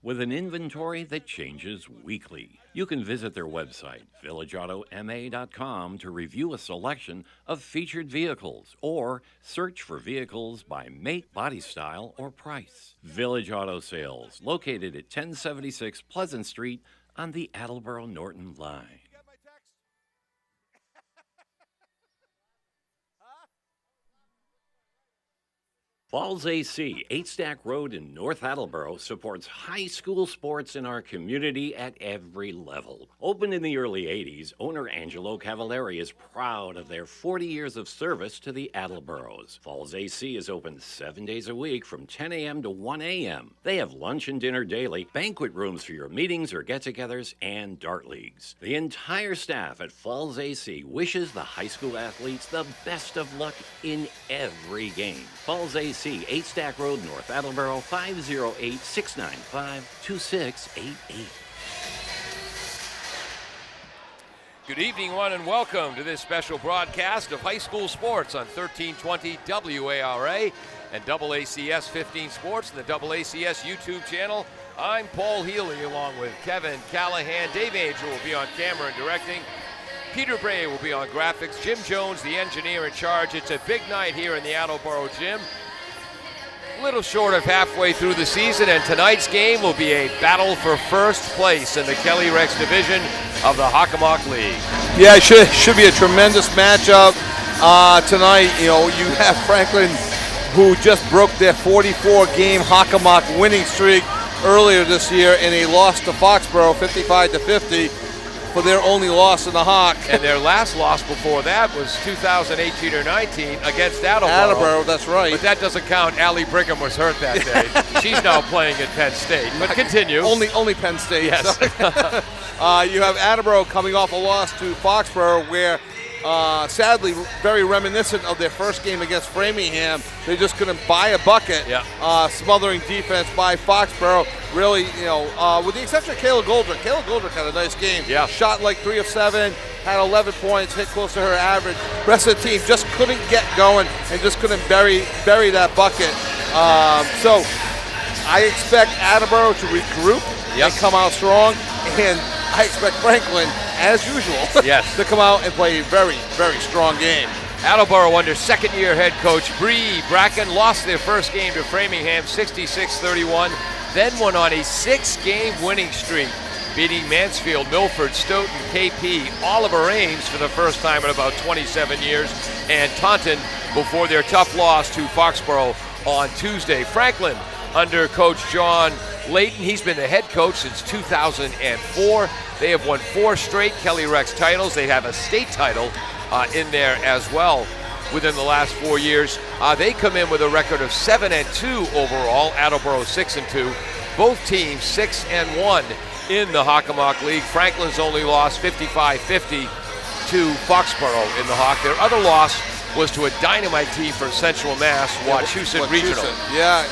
with an inventory that changes weekly. You can visit their website, villageautoma.com, to review a selection of featured vehicles or search for vehicles by make, body style, or price. Village Auto Sales, located at 1076 Pleasant Street on the Attleboro-Norton line. Falls AC, 8 Stack Road in North Attleboro, supports high school sports in our community at every level. Opened in the early 80s, owner Angelo Cavallari is proud of their 40 years of service to the Attleboros. Falls AC is open 7 days a week from 10 a.m. to 1 a.m. They have lunch and dinner daily, banquet rooms for your meetings or get-togethers, and dart leagues. The entire staff at Falls AC wishes the high school athletes the best of luck in every game. Falls AC, 8 Stack Road, North Attleboro, 508-695-2688. Good evening, one, and welcome to this special broadcast of high school sports on 1320 WARA and AACS 15 Sports and the AACS YouTube channel. I'm Paul Healy along with Kevin Callahan. Dave Angel will be on camera and directing. Peter Bray will be on graphics. Jim Jones, the engineer in charge. It's a big night here in the Attleboro gym. A little short of halfway through the season, and tonight's game will be a battle for first place in the Kelly Rex division of the Hockomock League. Yeah, it should be a tremendous matchup tonight. You know, you have Franklin, who just broke their 44-game Hockomock winning streak earlier this year, and they lost to Foxborough 55-50 for their only loss in the Hawk. And their last loss before that was 2018 or 19 against Attleboro. Attleboro, that's right. But that doesn't count. Allie Brigham was hurt that day. She's now playing at Penn State. But continue. Only Penn State. Yes. You have Attleboro coming off a loss to Foxborough, where sadly, very reminiscent of their first game against Framingham. They just couldn't buy a bucket. Yeah. Smothering defense by Foxborough. Really, with the exception of Kayla Goldrick. Kayla Goldrick had a nice game. Yeah. Shot like 3 of 7, had 11 points, hit close to her average. Rest of the team just couldn't get going and just couldn't bury that bucket. So I expect Attleboro to regroup and come out strong, and I expect Franklin, as usual, to come out and play a very, very strong game. Attleboro under second-year head coach Bree Bracken lost their first game to Framingham 66-31, then went on a 6-game winning streak, beating Mansfield, Milford, Stoughton, KP, Oliver Ames for the first time in about 27 years, and Taunton before their tough loss to Foxborough on Tuesday. Franklin under coach John Layton. He's been the head coach since 2004. They have won 4 straight Kelly Rex titles. They have a state title in there as well within the last 4 years. They come in with a record of 7-2 overall. Attleboro 6-2. Both teams 6-1 in the Hockomock League. Franklin's only lost 55-50 to Foxborough in the Hawk. Their other loss was to a dynamite team from Central Mass, Wachusett Regional. Yeah,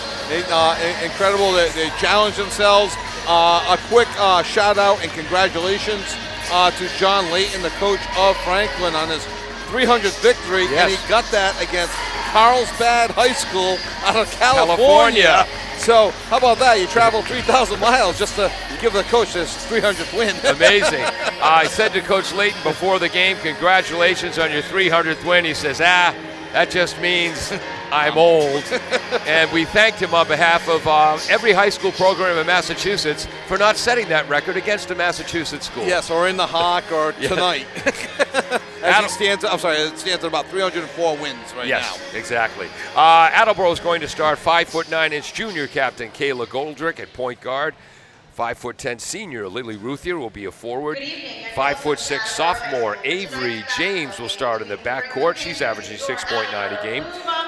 incredible. They challenged themselves. A quick shout out and congratulations to John Layton, the coach of Franklin, on his 300th victory. Yes. And he got that against Carlsbad High School out of California. So how about that? You travel 3,000 miles just to give the coach his 300th win. Amazing. I said to Coach Layton before the game, congratulations on your 300th win. He says, that just means I'm old. And we thanked him on behalf of every high school program in Massachusetts for not setting that record against a Massachusetts school. Yes, or in the Hawk or tonight. It stands at about 304 wins right now. Yes, exactly. Attleboro is going to start 5'9" junior captain Kayla Goldrick at point guard. 5'10" senior Lily Ruthier will be a forward. 5'6" sophomore Avery James will start in the backcourt. She's averaging 6.9 a game.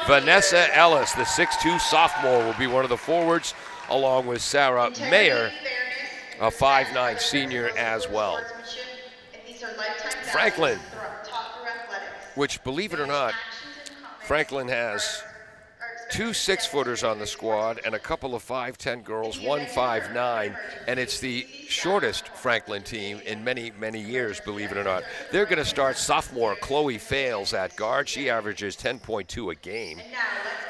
Vanessa Ellis, the 6'2" sophomore, will be one of the forwards, along with Sarah Mayer, a 5'9" senior as well. Franklin, which, believe it or not, Franklin has 2 6-footers on the squad and a couple of 5'10" girls, 1 5'9", and it's the shortest Franklin team in many, many years, believe it or not. They're going to start sophomore Chloe Fales at guard. She averages 10.2 a game.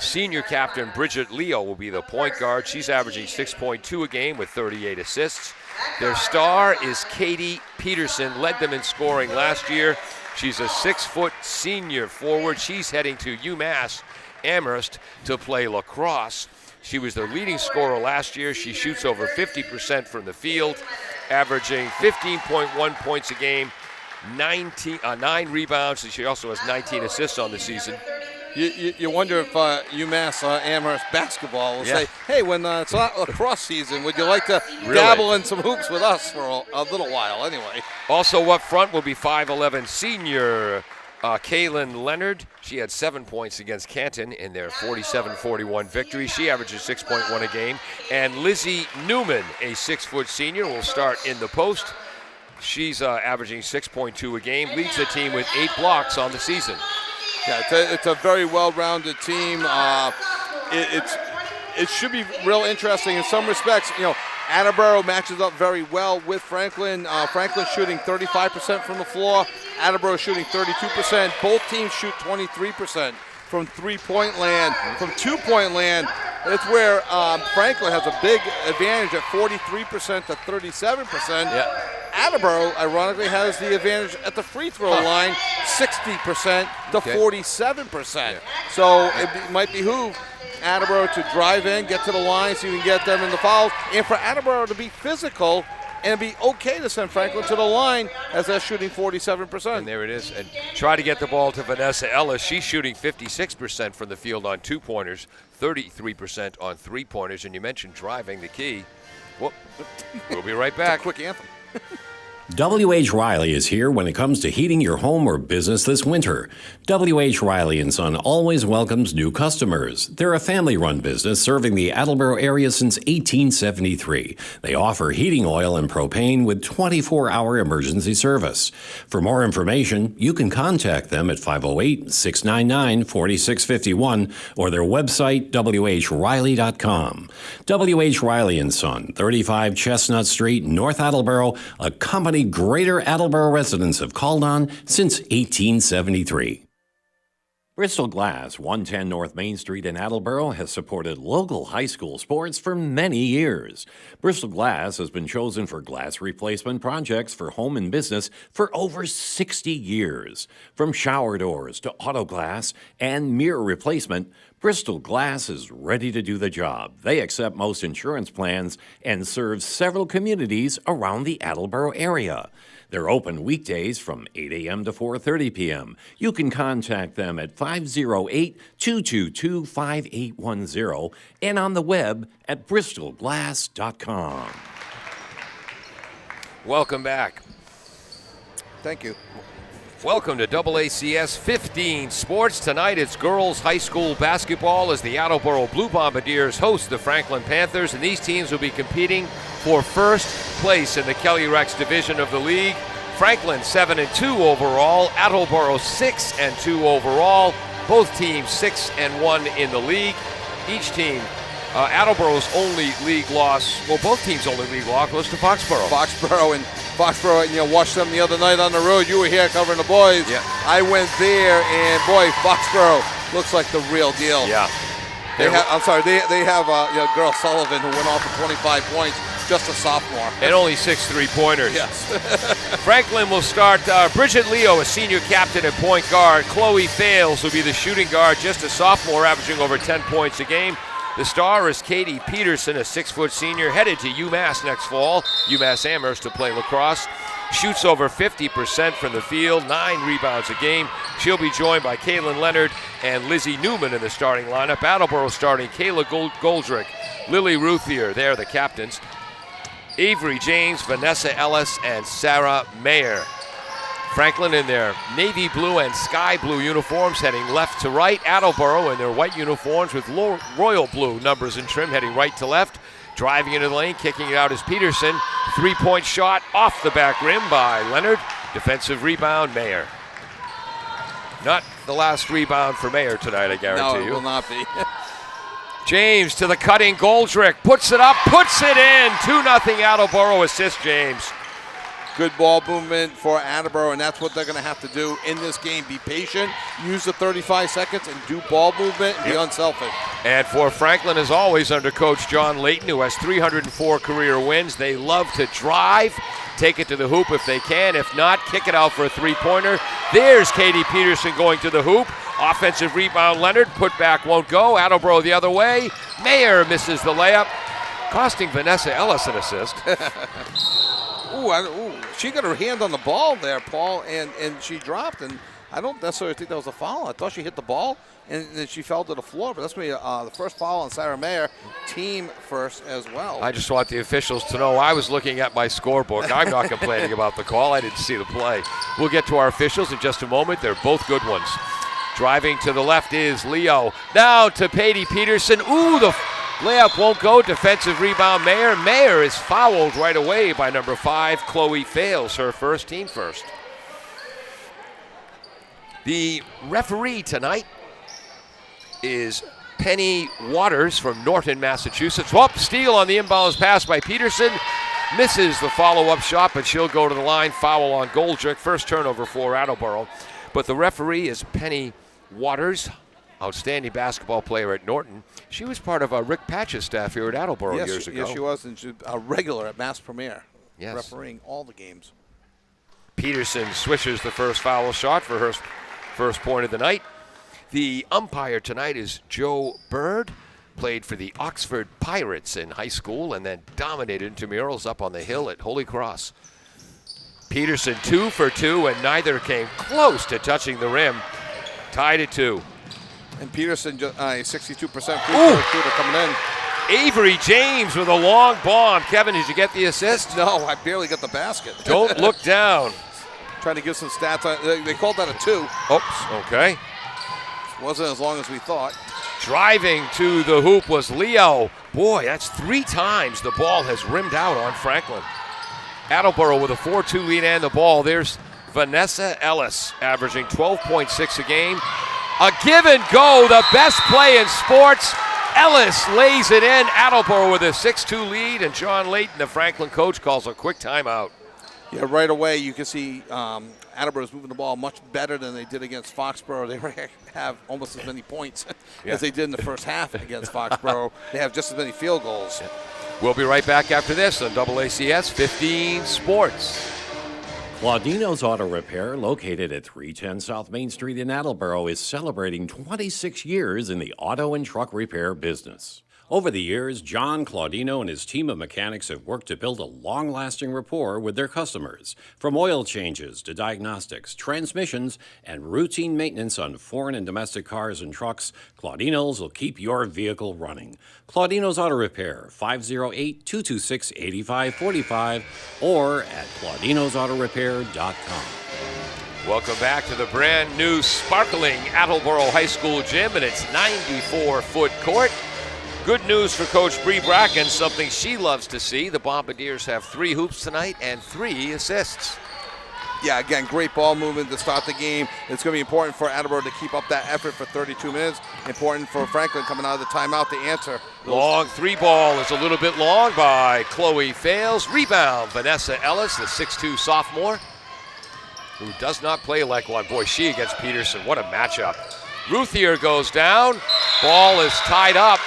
Senior captain Bridget Leo will be the point guard. She's averaging 6.2 a game with 38 assists. Their star is Katie Peterson, led them in scoring last year. She's a 6-foot senior forward. She's heading to UMass Amherst to play lacrosse. She was the leading scorer last year. She shoots over 50% from the field, averaging 15.1 points a game, 9 rebounds, and she also has 19 assists on the season. You wonder if UMass Amherst basketball will say, hey, when it's not lacrosse season, would you like to dabble in some hoops with us for a little while anyway? Also up front will be 5'11 senior Kaylin Leonard. She had 7 points against Canton in their 47-41 victory. She averages 6.1 a game. And Lizzie Newman, a 6-foot senior, will start in the post. She's averaging 6.2 a game, leads the team with 8 blocks on the season. Yeah, it's a very well-rounded team. It should be real interesting in some respects. You know, Attleboro matches up very well with Franklin. Franklin shooting 35% from the floor. Attleboro shooting 32%. Both teams shoot 23% from three-point land. From two-point land, it's where Franklin has a big advantage at 43% to 37%. Yeah. Attleboro, ironically, has the advantage at the free throw line, 60% to 47%. Yeah. So it might behoove Attleboro to drive in, get to the line so you can get them in the fouls, and for Attleboro to be physical and be okay to send Franklin to the line as they're shooting 47%. And there it is. And try to get the ball to Vanessa Ellis. She's shooting 56% from the field on 2-pointers, 33% on 3-pointers. And you mentioned driving, the key. Whoop. We'll be right back. Quick anthem. W.H. Riley is here when it comes to heating your home or business this winter. W.H. Riley & Son always welcomes new customers. They're a family-run business serving the Attleboro area since 1873. They offer heating oil and propane with 24-hour emergency service. For more information, you can contact them at 508-699-4651 or their website, whriley.com. W.H. Riley & Son, 35 Chestnut Street, North Attleboro, a company Greater Attleboro residents have called on since 1873. Bristol Glass, 110 North Main Street in Attleboro, has supported local high school sports for many years. Bristol Glass has been chosen for glass replacement projects for home and business for over 60 years. From shower doors to auto glass and mirror replacement, Bristol Glass is ready to do the job. They accept most insurance plans and serve several communities around the Attleboro area. They're open weekdays from 8 a.m. to 4:30 p.m. You can contact them at 508-222-5810 and on the web at bristolglass.com. Welcome back. Thank you. Welcome to AACS 15 Sports. Tonight it's girls high school basketball as the Attleboro Blue Bombardiers host the Franklin Panthers, and these teams will be competing for first place in the Kelly Rex division of the league. Franklin 7-2 overall, Attleboro 6-2 overall. Both teams 6-1 in the league. Each team, Attleboro's only league loss, well, both teams' only league loss was to Foxborough. Foxborough, you know, watched them the other night on the road. You were here covering the boys. Yeah. I went there, and boy, Foxborough looks like the real deal. Yeah. They have girl Sullivan who went off for 25 points, just a sophomore. And only 6 3-pointers. Yes. Franklin will start. Bridget Leo, a senior captain at point guard. Chloe Fales will be the shooting guard, just a sophomore, averaging over 10 points a game. The star is Katie Peterson, a 6-foot senior, headed to UMass next fall, UMass Amherst, to play lacrosse. Shoots over 50% from the field, 9 rebounds a game. She'll be joined by Kaylin Leonard and Lizzie Newman in the starting lineup. Attleboro starting Kayla Goldrick, Lily Ruthier, they're the captains. Avery James, Vanessa Ellis, and Sarah Mayer. Franklin in their navy blue and sky blue uniforms heading left to right. Attleboro in their white uniforms with royal blue numbers and trim heading right to left. Driving into the lane, kicking it out is Peterson. 3-point shot off the back rim by Leonard. Defensive rebound, Mayer. Not the last rebound for Mayer tonight, I guarantee you. No, it will not be. James to the cutting Goldrick. Puts it up, puts it in. 2-0 Attleboro assist James. Good ball movement for Attleboro, and that's what they're going to have to do in this game. Be patient, use the 35 seconds, and do ball movement and be unselfish. And for Franklin, as always, under Coach John Layton, who has 304 career wins, they love to drive, take it to the hoop if they can. If not, kick it out for a three-pointer. There's Katie Peterson going to the hoop. Offensive rebound, Leonard. Put back won't go. Attleboro the other way. Mayer misses the layup, costing Vanessa Ellis an assist. She got her hand on the ball there, Paul, and she dropped, and I don't necessarily think that was a foul. I thought she hit the ball, and then she fell to the floor, but that's going to be the first foul on Sarah Mayer, team first as well. I just want the officials to know I was looking at my scorebook. I'm not complaining about the call. I didn't see the play. We'll get to our officials in just a moment. They're both good ones. Driving to the left is Leo. Now to Katie Peterson. Ooh, the layup won't go. Defensive rebound, Mayer. Mayer is fouled right away by number 5, Chloe Fales, her first, team first. The referee tonight is Penny Waters from Norton, Massachusetts. Steal on the inbounds pass by Peterson. Misses the follow-up shot, but she'll go to the line. Foul on Goldrick. First turnover for Attleboro. But the referee is Penny Waters, outstanding basketball player at Norton. She was part of Rick Patch's staff here at Attleboro years ago. Yes, she was, and she's a regular at Mass Premier, yes, refereeing all the games. Peterson swishes the first foul shot for her first point of the night. The umpire tonight is Joe Bird. Played for the Oxford Pirates in high school and then dominated intramurals up on the hill at Holy Cross. Peterson 2 for 2, and neither came close to touching the rim. Tied at 2. And Peterson, 62% free throw shooter coming in. Avery James with a long bomb. Kevin, did you get the assist? No, I barely got the basket. Don't look down. Trying to give some stats. They called that a 2. Oops, okay. Wasn't as long as we thought. Driving to the hoop was Leo. Boy, that's 3 times the ball has rimmed out on Franklin. Attleboro with a 4-2 lead and the ball. There's Vanessa Ellis, averaging 12.6 a game. A give and go, the best play in sports. Ellis lays it in. Attleboro with a 6-2 lead, and John Layton, the Franklin coach, calls a quick timeout. Yeah, right away you can see Attleboro's moving the ball much better than they did against Foxborough. They have almost as many points as they did in the first half against Foxborough. They have just as many field goals. Yeah. We'll be right back after this on AACS 15 Sports. Claudino's Auto Repair, located at 310 South Main Street in Attleboro, is celebrating 26 years in the auto and truck repair business. Over the years, John Claudino and his team of mechanics have worked to build a long-lasting rapport with their customers. From oil changes to diagnostics, transmissions, and routine maintenance on foreign and domestic cars and trucks, Claudino's will keep your vehicle running. Claudino's Auto Repair, 508-226-8545, or at claudinosautorepair.com. Welcome back to the brand new sparkling Attleboro High School gym and its 94-foot court. Good news for Coach Bree Bracken, something she loves to see. The Bombardiers have 3 hoops tonight and 3 assists. Yeah, again, great ball movement to start the game. It's going to be important for Attleboro to keep up that effort for 32 minutes. Important for Franklin coming out of the timeout to answer. Long 3 ball is a little bit long by Chloe Fales. Rebound, Vanessa Ellis, the 6'2 sophomore, who does not play like one. Boy, she against Peterson, what a matchup. Ruthier goes down. Ball is tied up.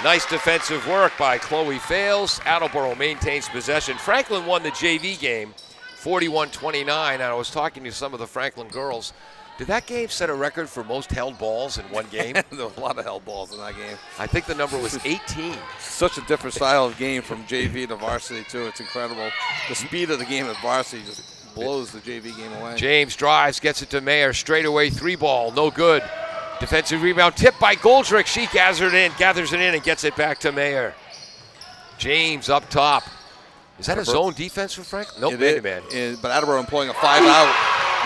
Nice defensive work by Chloe Fales. Attleboro maintains possession. Franklin won the JV game 41-29, and I was talking to some of the Franklin girls. Did that game set a record for most held balls in one game? There was a lot of held balls in that game. I think the number was 18. Such a different style of game from JV to varsity, too. It's incredible. The speed of the game at varsity just blows the JV game away. James drives, gets it to Mayer. Straightaway 3 ball, no good. Defensive rebound tipped by Goldrick. She gathers it in and gets it back to Mayer. James up top. Is that a zone defense for Frank? Nope, man. But Attleboro employing a 5-out.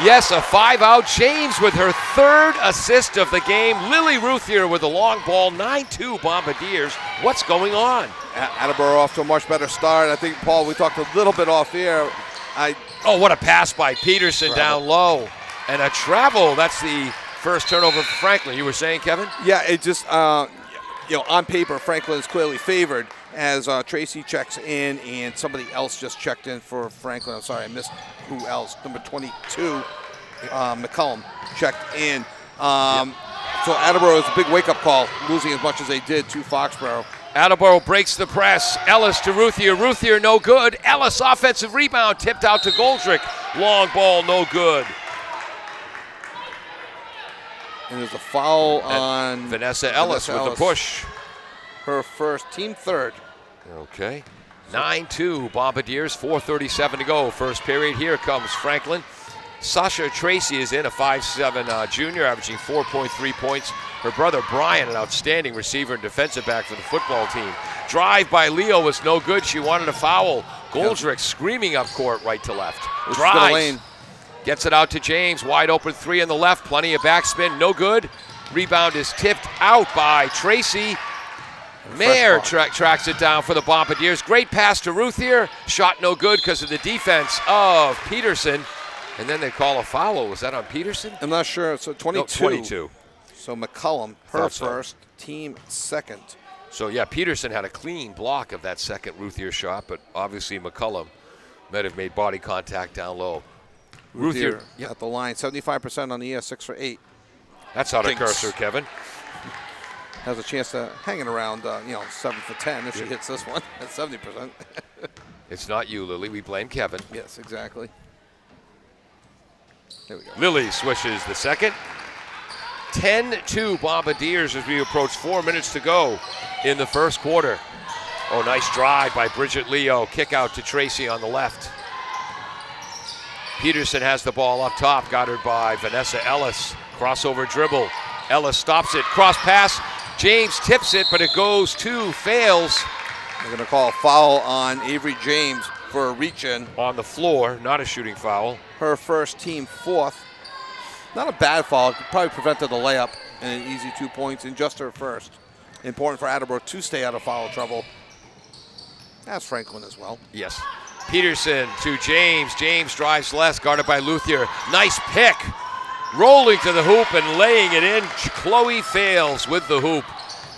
Yes, a 5-out. James with her 3rd assist of the game. Lily Ruthier with a long ball. 9-2 Bombardiers. What's going on? Attleboro off to a much better start. I think, Paul, we talked a little bit off here. Oh, what a pass by Peterson down low. And a travel. That's the first turnover for Franklin. You were saying, Kevin? Yeah, it just, on paper, Franklin is clearly favored. as Tracy checks in, and somebody else just checked in for Franklin. I'm sorry, I missed who else. Number 22, McCullum, checked in. So Attleboro is a big wake-up call, losing as much as they did to Foxborough. Attleboro breaks the press. Ellis to Ruthier. Ruthier no good. Ellis offensive rebound tipped out to Goldrick. Long ball no good. And there's a foul on Vanessa Ellis with the push. Her first, team third. Okay. 9-2 Bombardiers, 4:37 to go. First period. Here comes Franklin. Sasha Tracy is in, a 5'7" junior, averaging 4.3 points. Her brother Brian, an outstanding receiver and defensive back for the football team. Drive by Leo was no good. She wanted a foul. Goldrick screaming up court right to left. Drives. Gets it out to James. Wide open three on the left. Plenty of backspin. No good. Rebound is tipped out by Tracy. Mayer tracks it down for the Bombardiers. Great pass to Ruthier. Shot no good because of the defense of Peterson. And then they call a foul. Was that on Peterson? I'm not sure. So 22. No, 22. So McCullum, her first, team second. So yeah, Peterson had a clean block of that second Ruthier shot, but obviously McCullum might have made body contact down low. Ruthier at the line, 75% on the year, 6 for 8. That's out of cursor, Kevin. Has a chance to hanging around, 7 for 10 if she hits this one at 70%. It's not you, Lily. We blame Kevin. Yes, exactly. There we go. Lily swishes the second. 10-2 Bombardiers as we approach 4 minutes to go in the first quarter. Oh, nice drive by Bridget Leo. Kick out to Tracy on the left. Peterson has the ball up top, guarded by Vanessa Ellis. Crossover dribble. Ellis stops it. Cross pass. James tips it, but it goes to fails. They're going to call a foul on Avery James for a reach-in. On the floor, not a shooting foul. Her first, team fourth. Not a bad foul. Probably prevented the layup and an easy 2 points, and just her first. Important for Attleboro to stay out of foul trouble. That's Franklin as well. Yes. Peterson to James. James drives left, guarded by Luthier. Nice pick. Rolling to the hoop and laying it in. Chloe fails with the hoop.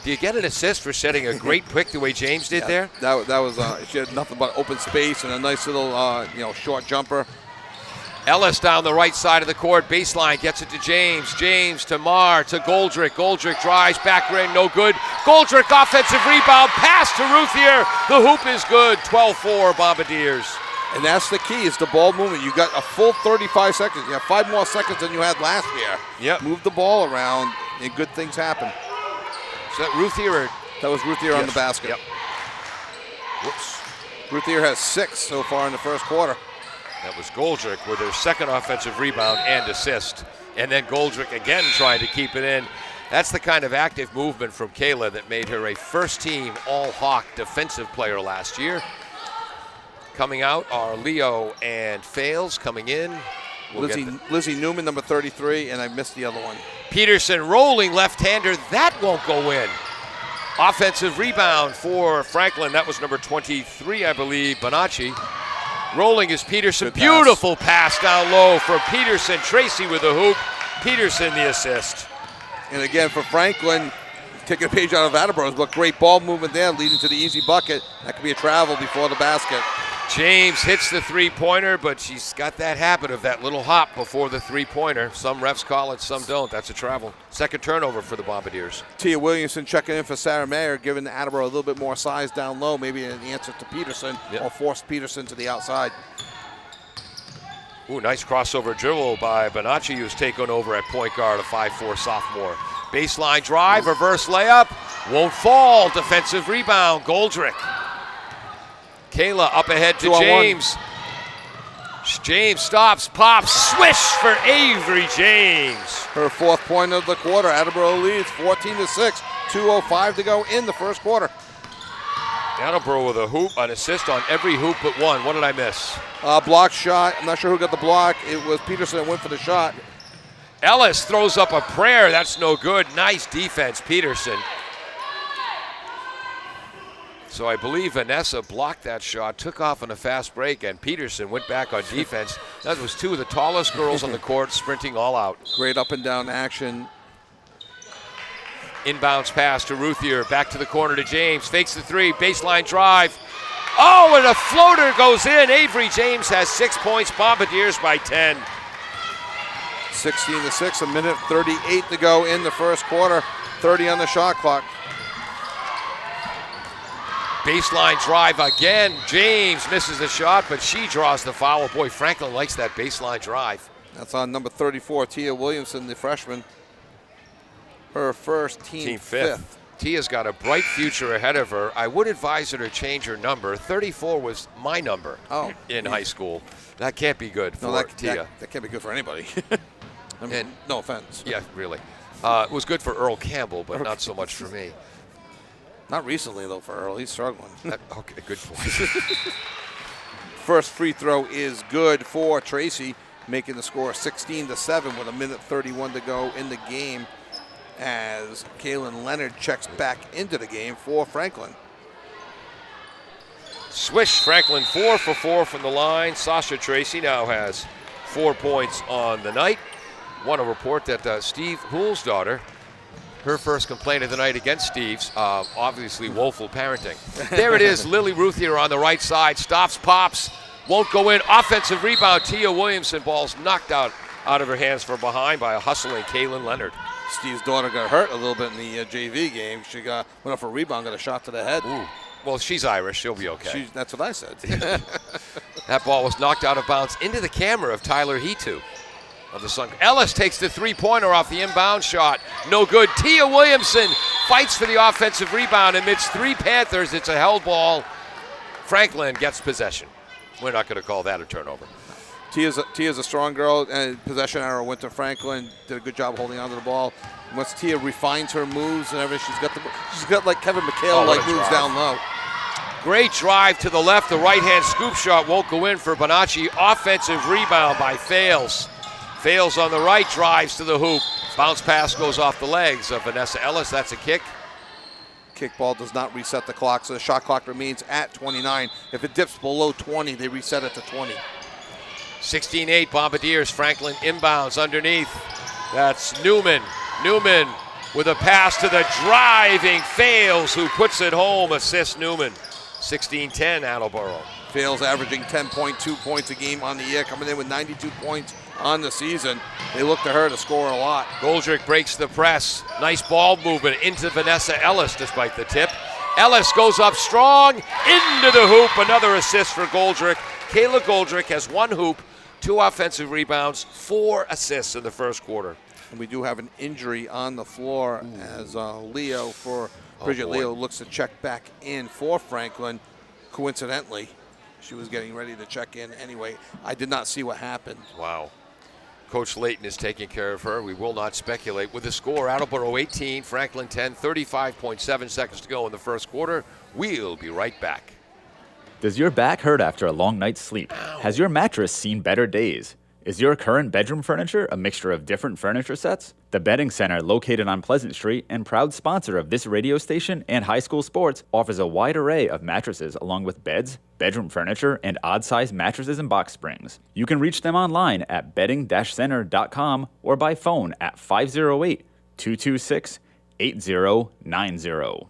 Do you get an assist for setting a great pick the way James did there? That was she had nothing but open space and a nice little short jumper. Ellis down the right side of the court. Baseline gets it to James. James to Marr to Goldrick. Goldrick drives back rim, no good. Goldrick offensive rebound. Pass to Ruthier. The hoop is good. 12-4 Bombardiers. And that's the key, is the ball movement. You got a full 35 seconds. You have 5 more seconds than you had last year. Yep. Move the ball around and good things happen. Is that Ruthier? That was Ruthier on the basket. Yep. Whoops. Ruthier has 6 so far in the first quarter. That was Goldrick with her second offensive rebound and assist. And then Goldrick again trying to keep it in. That's the kind of active movement from Kayla that made her a first-team All-Hawk defensive player last year. Coming out are Leo and Fales. Coming in, Lizzie Newman, number 33, and I missed the other one. Peterson rolling left-hander. That won't go in. Offensive rebound for Franklin. That was number 23, I believe, Bonacci. Rolling is Peterson. Good pass. Beautiful pass down low from Peterson. Tracy with the hoop. Peterson the assist. And again, for Franklin, taking a page out of Attleboro's book, great ball movement there, leading to the easy bucket. That could be a travel before the basket. James hits the three-pointer, but she's got that habit of that little hop before the three-pointer. Some refs call it, some don't. That's a travel. Second turnover for the Bombardiers. Tia Williamson checking in for Sarah Mayer, giving Attleboro a little bit more size down low, maybe an answer to Peterson, or force Peterson to the outside. Ooh, nice crossover dribble by Bonacci, who's taken over at point guard, a 5'4" sophomore. Baseline drive, reverse layup, won't fall. Defensive rebound, Goldrick. Kayla up ahead to James. James stops, pops, swish for Avery James. Her fourth point of the quarter. Attleboro leads 14-6. 2:05 to go in the first quarter. Attleboro with a hoop, an assist on every hoop but one. What did I miss? Block shot. I'm not sure who got the block. It was Peterson that went for the shot. Ellis throws up a prayer. That's no good. Nice defense, Peterson. So I believe Vanessa blocked that shot, took off on a fast break, and Peterson went back on defense. That was two of the tallest girls on the court sprinting all out. Great up and down action. Inbounds pass to Ruthier, back to the corner to James, fakes the three, baseline drive. Oh, and a floater goes in. Avery James has 6 points, Bombardiers by 10. 16-6, a minute 38 to go in the first quarter, 30 on the shot clock. Baseline drive again. James misses the shot, but she draws the foul. Boy, Franklin likes that baseline drive. That's on number 34, Tia Williamson, the freshman. Her first, team fifth. Tia's got a bright future ahead of her. I would advise her to change her number. 34 was my number in high school. That can't be good for Tia. That can't be good for anybody. I mean, no offense. Yeah, really. It was good for Earl Campbell, but not so much for me. Not recently, though, for Earl. He's struggling. Okay, good point. First free throw is good for Tracy, making the score 16-7 with a minute 31 to go in the game as Kaylin Leonard checks back into the game for Franklin. Swish, Franklin 4 for 4 from the line. Sasha Tracy now has 4 points on the night. Want to report that Steve Hoole's daughter, her first complaint of the night against Steve's, obviously woeful parenting. There it is, Lily Ruthier on the right side, stops, pops, won't go in. Offensive rebound, Tia Williamson, ball's knocked out of her hands from behind by a hustling Kaylin Leonard. Steve's daughter got hurt a little bit in the JV game. She went up for a rebound, got a shot to the head. Ooh. Well, she's Irish. She'll be okay. That's what I said. That ball was knocked out of bounds into the camera of Tyler Heatu of the Sun. Ellis takes the three-pointer off the inbound shot. No good. Tia Williamson fights for the offensive rebound amidst 3 Panthers. It's a held ball. Franklin gets possession. We're not going to call that a turnover. Tia's a strong girl, and possession arrow went to Franklin. Did a good job holding onto the ball. Once Tia refines her moves and everything, she's got like Kevin McHale like moves down low. Great drive to the left. The right-hand scoop shot won't go in for Bonacci. Offensive rebound by Fales. Fales on the right, drives to the hoop. Bounce pass goes off the legs of Vanessa Ellis. That's a kick. Kickball does not reset the clock, so the shot clock remains at 29. If it dips below 20, they reset it to 20. 16-8 Bombardiers. Franklin inbounds underneath. That's Newman. Newman with a pass to the driving Fales, who puts it home. Assist Newman. 16-10 Attleboro. Fales averaging 10.2 points a game on the year, coming in with 92 points on the season. They look to her to score a lot. Goldrick breaks the press. Nice ball movement into Vanessa Ellis despite the tip. Ellis goes up strong into the hoop. Another assist for Goldrick. Kayla Goldrick has 1 hoop, 2 offensive rebounds, 4 assists in the first quarter. And we do have an injury on the floor as Bridget Leo looks to check back in for Franklin. Coincidentally, she was getting ready to check in anyway. I did not see what happened. Wow. Coach Layton is taking care of her. We will not speculate. With the score, Attleboro 18, Franklin 10, 35.7 seconds to go in the first quarter. We'll be right back. Does your back hurt after a long night's sleep? Ow. Has your mattress seen better days? Is your current bedroom furniture a mixture of different furniture sets? The Bedding Center, located on Pleasant Street and proud sponsor of this radio station and high school sports, offers a wide array of mattresses along with beds, bedroom furniture, and odd-sized mattresses and box springs. You can reach them online at bedding-center.com or by phone at 508-226-8090.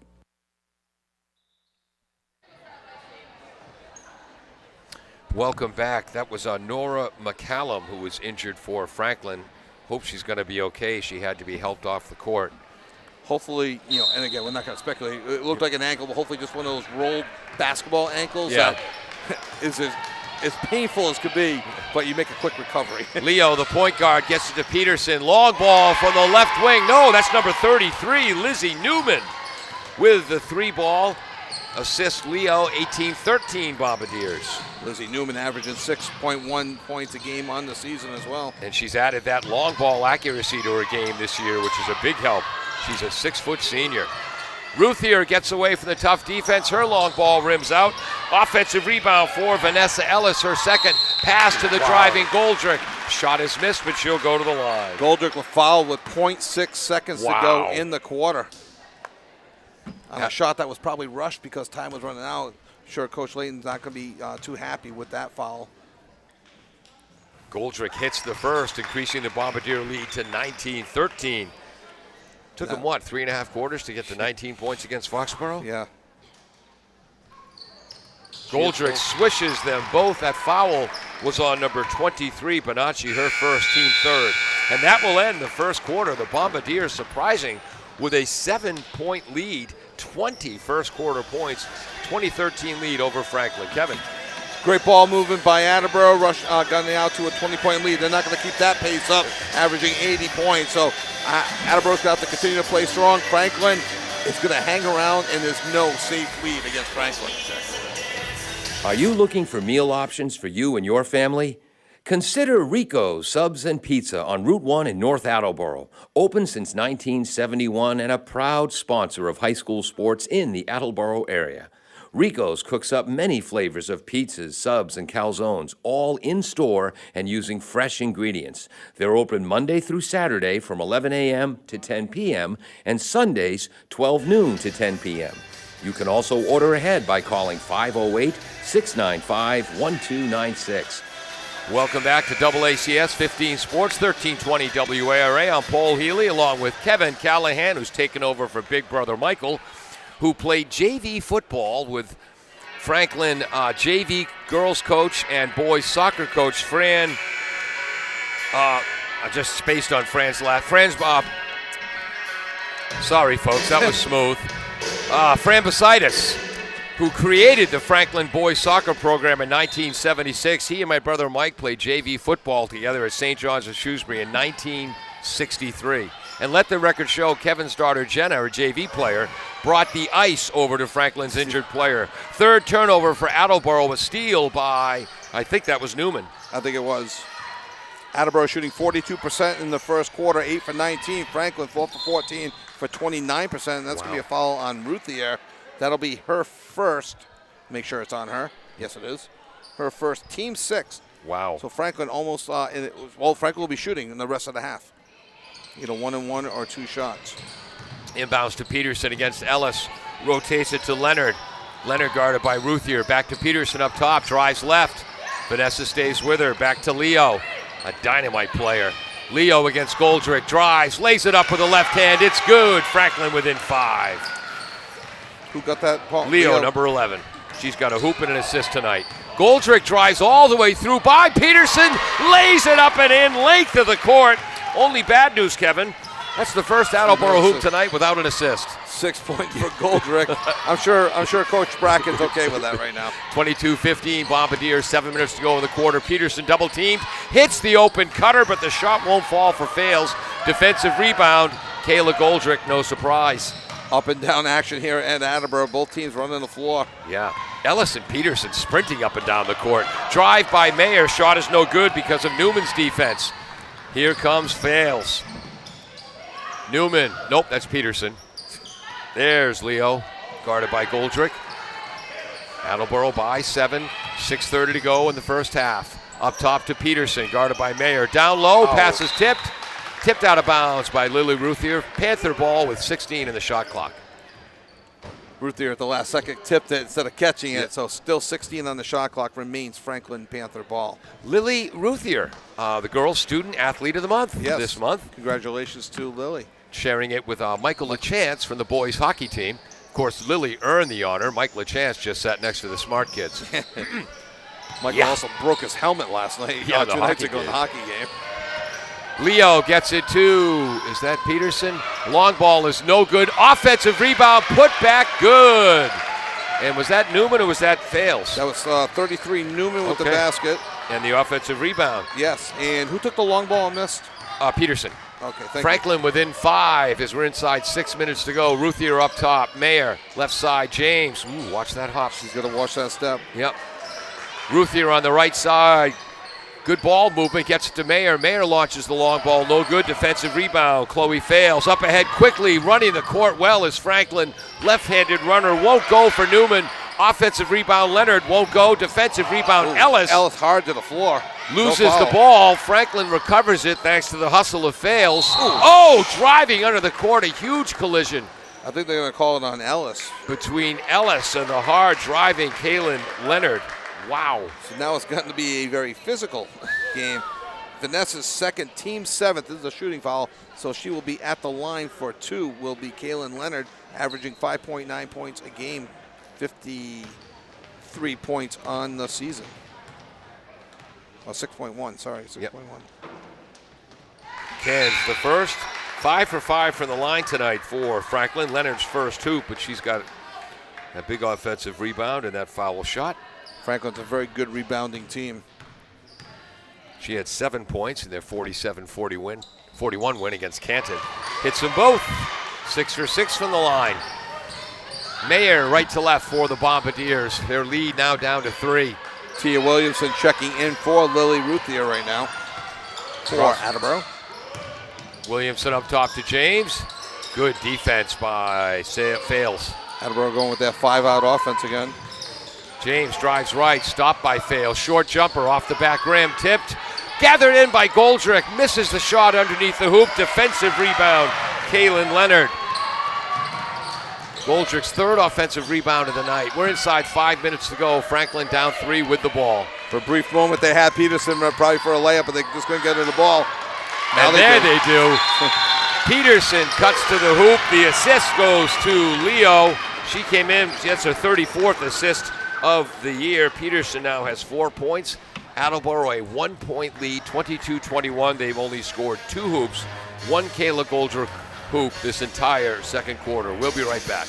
Welcome back. That was Nora McCallum, who was injured for Franklin. Hope she's going to be okay. She had to be helped off the court. Hopefully, and again, we're not going to speculate. It looked like an ankle, but hopefully just one of those rolled basketball ankles that is as painful as could be, but you make a quick recovery. Leo, the point guard, gets it to Peterson. Long ball from the left wing. No, that's number 33, Lizzie Newman, with the 3-ball. Assist Leo, 18-13 Bombardiers. Lizzie Newman averaging 6.1 points a game on the season as well. And she's added that long ball accuracy to her game this year, which is a big help. She's a 6-foot senior. Ruthier gets away from the tough defense. Her long ball rims out. Offensive rebound for Vanessa Ellis. Her second pass to the driving Goldrick. Shot is missed, but she'll go to the line. Goldrick was fouled with 0.6 seconds to go in the quarter. On a shot that was probably rushed because time was running out. I'm sure Coach Layton's not going to be too happy with that foul. Goldrick hits the first, increasing the Bombardier lead to 19-13. Took them, 3.5 quarters to get to 19 points against Foxborough? Yeah. Goldrick swishes them both. That foul was on number 23, Bonacci, her first, team third. And that will end the first quarter. The Bombardiers surprising with a 7-point lead, 20 first quarter points, 2013 lead over Franklin. Kevin. Great ball movement by Attleboro. Rush got out to a 20-point lead. They're not going to keep that pace up, averaging 80 points. So Attleboro's going to have to continue to play strong. Franklin is going to hang around, and there's no safe lead against Franklin. Are you looking for meal options for you and your family? Consider Rico's Subs and Pizza on Route 1 in North Attleboro. Open since 1971 and a proud sponsor of high school sports in the Attleboro area. Rico's cooks up many flavors of pizzas, subs, and calzones, all in-store and using fresh ingredients. They're open Monday through Saturday from 11 a.m. to 10 p.m. and Sundays 12 noon to 10 p.m. You can also order ahead by calling 508-695-1296. Welcome back to AACS 15 Sports, 1320 WARA. I'm Paul Healy along with Kevin Callahan, who's taken over for Big Brother Michael, who played JV football with Franklin JV girls coach and boys soccer coach Fran. I just spaced on Fran's last. Sorry, folks, that was smooth. Fran Basitis, who created the Franklin boys soccer program in 1976. He and my brother Mike played JV football together at St. John's of Shrewsbury in 1963. And let the record show, Kevin's daughter Jenna, her JV player, brought the ice over to Franklin's injured player. Third turnover for Attleboro, a steal by, I think that was Newman. I think it was. Attleboro shooting 42% in the first quarter, 8 for 19. Franklin 4 for 14 for 29%. And that's going to be a foul on Ruthier. That'll be her first. Make sure it's on her. Yes, it is. Her first, team 6. Wow. So Franklin almost, Franklin will be shooting in the rest of the half. Either 1-and-1 or 2 shots. Inbounds to Peterson against Ellis. Rotates it to Leonard. Leonard guarded by Ruthier. Back to Peterson up top. Drives left. Vanessa stays with her. Back to Leo. A dynamite player. Leo against Goldrick. Drives. Lays it up with the left hand. It's good. Franklin within 5. Who got that ball? Leo, number 11. She's got a hoop and an assist tonight. Goldrick drives all the way through by Peterson. Lays it up and in. Length of the court. Only bad news, Kevin. That's the first Attleboro hoop tonight without an assist. 6 points for Goldrick. I'm sure Coach Bracken's okay with that right now. 22-15, Bombardiers, 7 minutes to go in the quarter. Peterson double teamed, hits the open cutter, but the shot won't fall for fails. Defensive rebound, Kayla Goldrick, no surprise. Up and down action here at Attleboro. Both teams running the floor. Yeah. Ellis and Peterson sprinting up and down the court. Drive by Mayer. Shot is no good because of Newman's defense. Here comes Fails. Newman. Nope, that's Peterson. There's Leo, guarded by Goldrick. Attleboro by 7. 6:30 to go in the first half. Up top to Peterson, guarded by Mayer. Down low, pass is tipped. Tipped out of bounds by Lily Ruthier. Panther ball with 16 in the shot clock. Ruthier at the last second tipped it instead of catching it, so still 16 on the shot clock, remains Franklin Panther ball. Lily Ruthier, the girls' student athlete of the month this month. Congratulations to Lily. Sharing it with Michael LaChance from the boys' hockey team. Of course, Lily earned the honor. Mike LaChance just sat next to the smart kids. Michael also broke his helmet last night. 2 nights ago in the hockey game. Leo gets it to, is that Peterson? Long ball is no good. Offensive rebound, put back, good. And was that Newman or was that Fails? That was 33 Newman with the basket. And the offensive rebound. Yes, and who took the long ball and missed? Peterson. Okay, thank Franklin within 5 as we're inside 6 minutes to go. Ruthier up top, Mayer, left side, James. Ooh, watch that hop. She's going to watch that step. Yep. Ruthier on the right side. Good ball movement, gets it to Mayer. Mayer launches the long ball, no good. Defensive rebound. Chloe Fails up ahead quickly, running the court well as Franklin. Left-handed runner won't go for Newman. Offensive rebound, Leonard won't go. Defensive rebound, Ellis. Ellis hard to the floor. Loses the ball. Franklin recovers it thanks to the hustle of Fails. Oh, driving under the court, a huge collision. I think they're going to call it on Ellis. Between Ellis and the hard driving Kaylin Leonard. Wow. So now it's gotten to be a very physical game. Vanessa's second, team 7th. This is a shooting foul, so she will be at the line for 2. Will be Kaylin Leonard, averaging 5.9 points a game, 53 points on the season. Oh, 6.1, sorry, 6.1. Yep. Ken's the first. 5 for 5 from the line tonight for Franklin. Leonard's first hoop, but she's got a big offensive rebound and that foul shot. Franklin's a very good rebounding team. She had 7 points in their 47-41 win against Canton. Hits them both. 6 for 6 from the line. Mayer right to left for the Bombardiers. Their lead now down to 3. Tia Williamson checking in for Lily Ruthier right now for Attleboro. Williamson up top to James. Good defense by Fales. Attleboro going with that 5-out offense again. James drives right, stopped by Fales. Short jumper off the back rim, tipped. Gathered in by Goldrick, misses the shot underneath the hoop. Defensive rebound, Kaylin Leonard. Goldrick's third offensive rebound of the night. We're inside 5 minutes to go. Franklin down 3 with the ball. For a brief moment, they had Peterson probably for a layup, but they just couldn't get her the ball. Now And there they do. Peterson cuts to the hoop. The assist goes to Leo. She came in. She gets her 34th assist of the year. Peterson now has 4 points. Attleboro a 1-point lead, 22-21. They've only scored 2 hoops. 1 Kayla Goldrick hoop this entire second quarter. We'll be right back.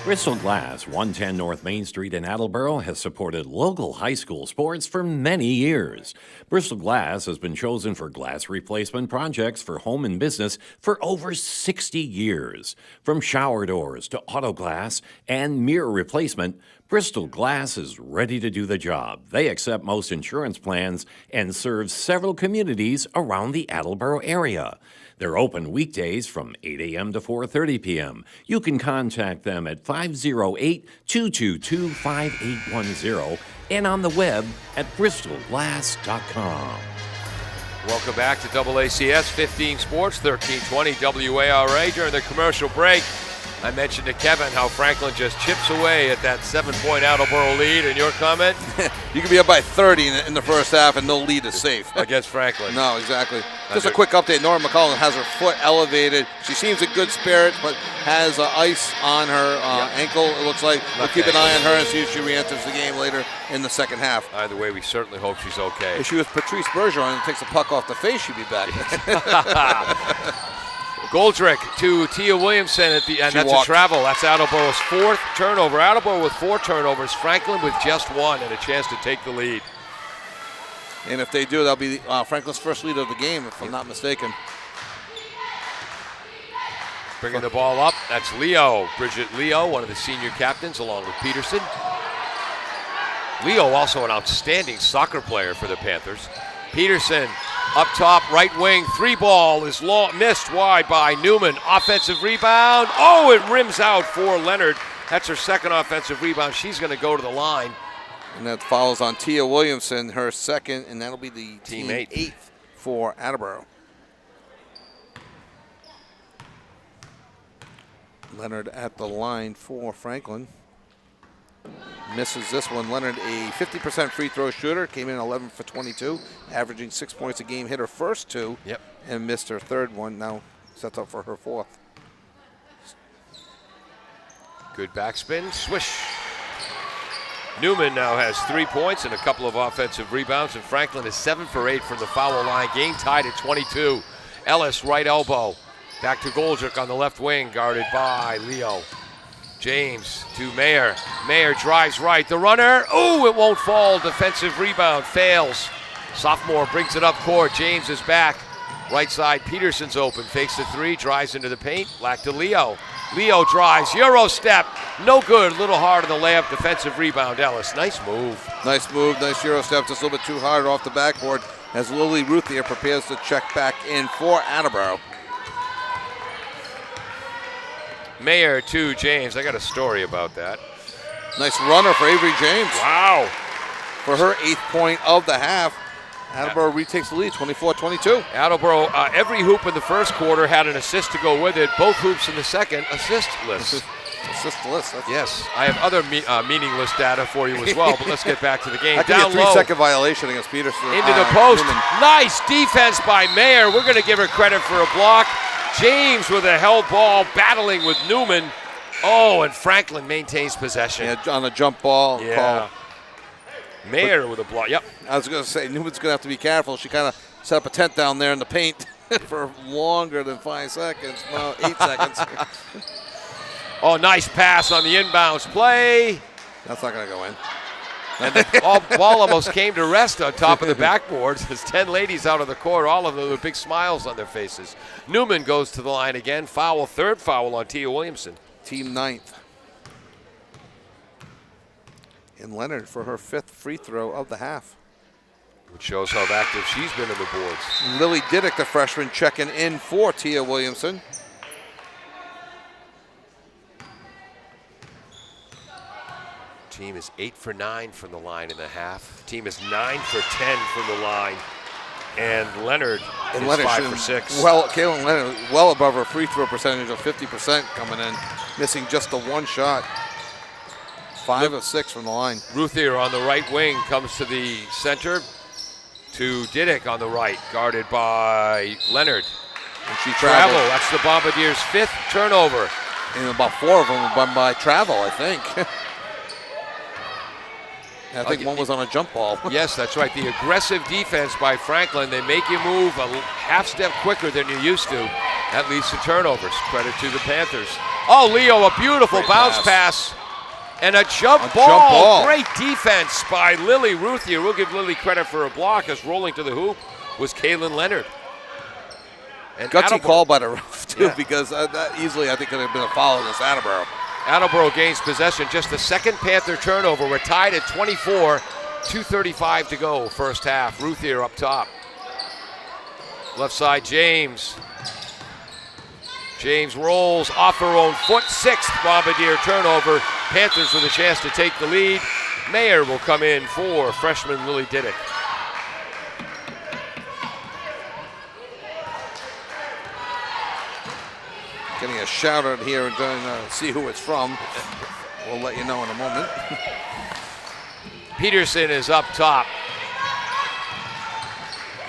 Bristol Glass, 110 North Main Street in Attleboro, has supported local high school sports for many years. Bristol Glass has been chosen for glass replacement projects for home and business for over 60 years. From shower doors to auto glass and mirror replacement, Bristol Glass is ready to do the job. They accept most insurance plans and serve several communities around the Attleboro area. They're open weekdays from 8 a.m. to 4:30 p.m. You can contact them at 508-222-5810 and on the web at bristolglass.com. Welcome back to AACS 15 Sports, 1320 WARA. During the commercial break, I mentioned to Kevin how Franklin just chips away at that 7-point Attleboro lead. And your comment? You can be up by 30 in the first half and no lead is safe. Against Franklin. No, exactly. Just a quick update. Nora McCollum has her foot elevated. She seems in good spirits, but has ice on her ankle, it looks like. We'll keep an eye on her and see if she re-enters the game later in the second half. Either way, we certainly hope she's okay. If she was Patrice Bergeron and takes a puck off the face, she'd be back. Goldrick to Tia Williamson and that's walked. a travel. That's Attleboro's 4th turnover. Attleboro with 4 turnovers. Franklin with just 1 and a chance to take the lead. And if they do, that'll be Franklin's first lead of the game, if I'm not mistaken. Bringing the ball up, that's Leo. Bridget Leo, one of the senior captains, along with Peterson. Leo also an outstanding soccer player for the Panthers. Peterson up top, right wing, 3-ball is missed wide by Newman. Offensive rebound. Oh, it rims out for Leonard. That's her second offensive rebound. She's going to go to the line. And that follows on Tia Williamson, her second, and that'll be the team 8th for Attleboro. Leonard at the line for Franklin. Misses this one. Leonard, a 50% free throw shooter, came in 11 for 22, averaging 6 points a game, hit her first 2, and missed her third one. Now sets up for her 4th. Good backspin, swish. Newman now has 3 points and a couple of offensive rebounds, and Franklin is 7 for 8 from the foul line. Game tied at 22. Ellis, right elbow. Back to Goldrick on the left wing, guarded by Leo. James to Mayer. Mayer drives right. The runner, oh, it won't fall. Defensive rebound, fails. Sophomore brings it up court. James is back. Right side, Peterson's open. Fakes the 3, drives into the paint. Back to Leo. Leo drives, Euro step. No good, a little hard on the layup. Defensive rebound, Ellis. Nice move. Nice move, nice Euro step. Just a little bit too hard off the backboard as Lily Ruthier prepares to check back in for Attleboro. Mayer to James. I got a story about that. Nice runner for Avery James. Wow. For her 8th point of the half. Attleboro retakes the lead, 24-22. Attleboro, every hoop in the first quarter had an assist to go with it. Both hoops in the second, assistless. Assist-less. Yes, I have other meaningless data for you as well, but let's get back to the game. That could be a Down low. 3-second violation against Peterson. Into the post. Newman. Nice defense by Mayer. We're going to give her credit for a block. James with a held ball, battling with Newman. Oh, and Franklin maintains possession. Yeah, on a jump ball call. Mayer with a block. Yep. I was going to say, Newman's going to have to be careful. She kind of set up a tent down there in the paint for longer than 5 seconds. No, 8 seconds. Oh, nice pass on the inbounds play. That's not going to go in. And the ball almost came to rest on top of the backboards. There's 10 ladies out of the court, all of them with big smiles on their faces. Newman goes to the line again. Foul, third foul on Tia Williamson. Team 9th. And Leonard for her 5th free throw of the half. Which shows how active she's been in the boards. Lily Diddick, the freshman, checking in for Tia Williamson. Team is 8 for 9 from the line in the half. Team is 9 for 10 from the line. And Leonard is 5 for 6. Well, Kaylin Leonard well above her free throw percentage of 50% coming in, missing just the one shot. 5 of 6 from the line. Ruthier on the right wing comes to the center to Diddick on the right, guarded by Leonard. And she Travel, traveled. that's the Bombardiers' 5th turnover. And about 4 of them were by travel, I think. I think one was on a jump ball. Yes, that's right. The aggressive defense by Franklin. They make you move a half step quicker than you're used to. That leads to turnovers. Credit to the Panthers. Oh, Leo, a beautiful Great bounce pass. And a jump ball. Great defense by Lily Ruthier. We'll give Lily credit for a block, as rolling to the hoop was Kaylin Leonard. And Gutsy Attleboro, call by the ref, too, Yeah. because that easily, I think, could have been a foul against Attleboro. Attleboro gains possession. Just the second Panther turnover. We're tied at 24. 2:35 to go, first half. Ruthier up top. Left side, James. James rolls off her own foot. 6th Bombardier turnover. Panthers with a chance to take the lead. Mayer will come in for freshman Lily Diddick. Getting a shout out here and trying to see who it's from. We'll let you know in a moment. Peterson is up top.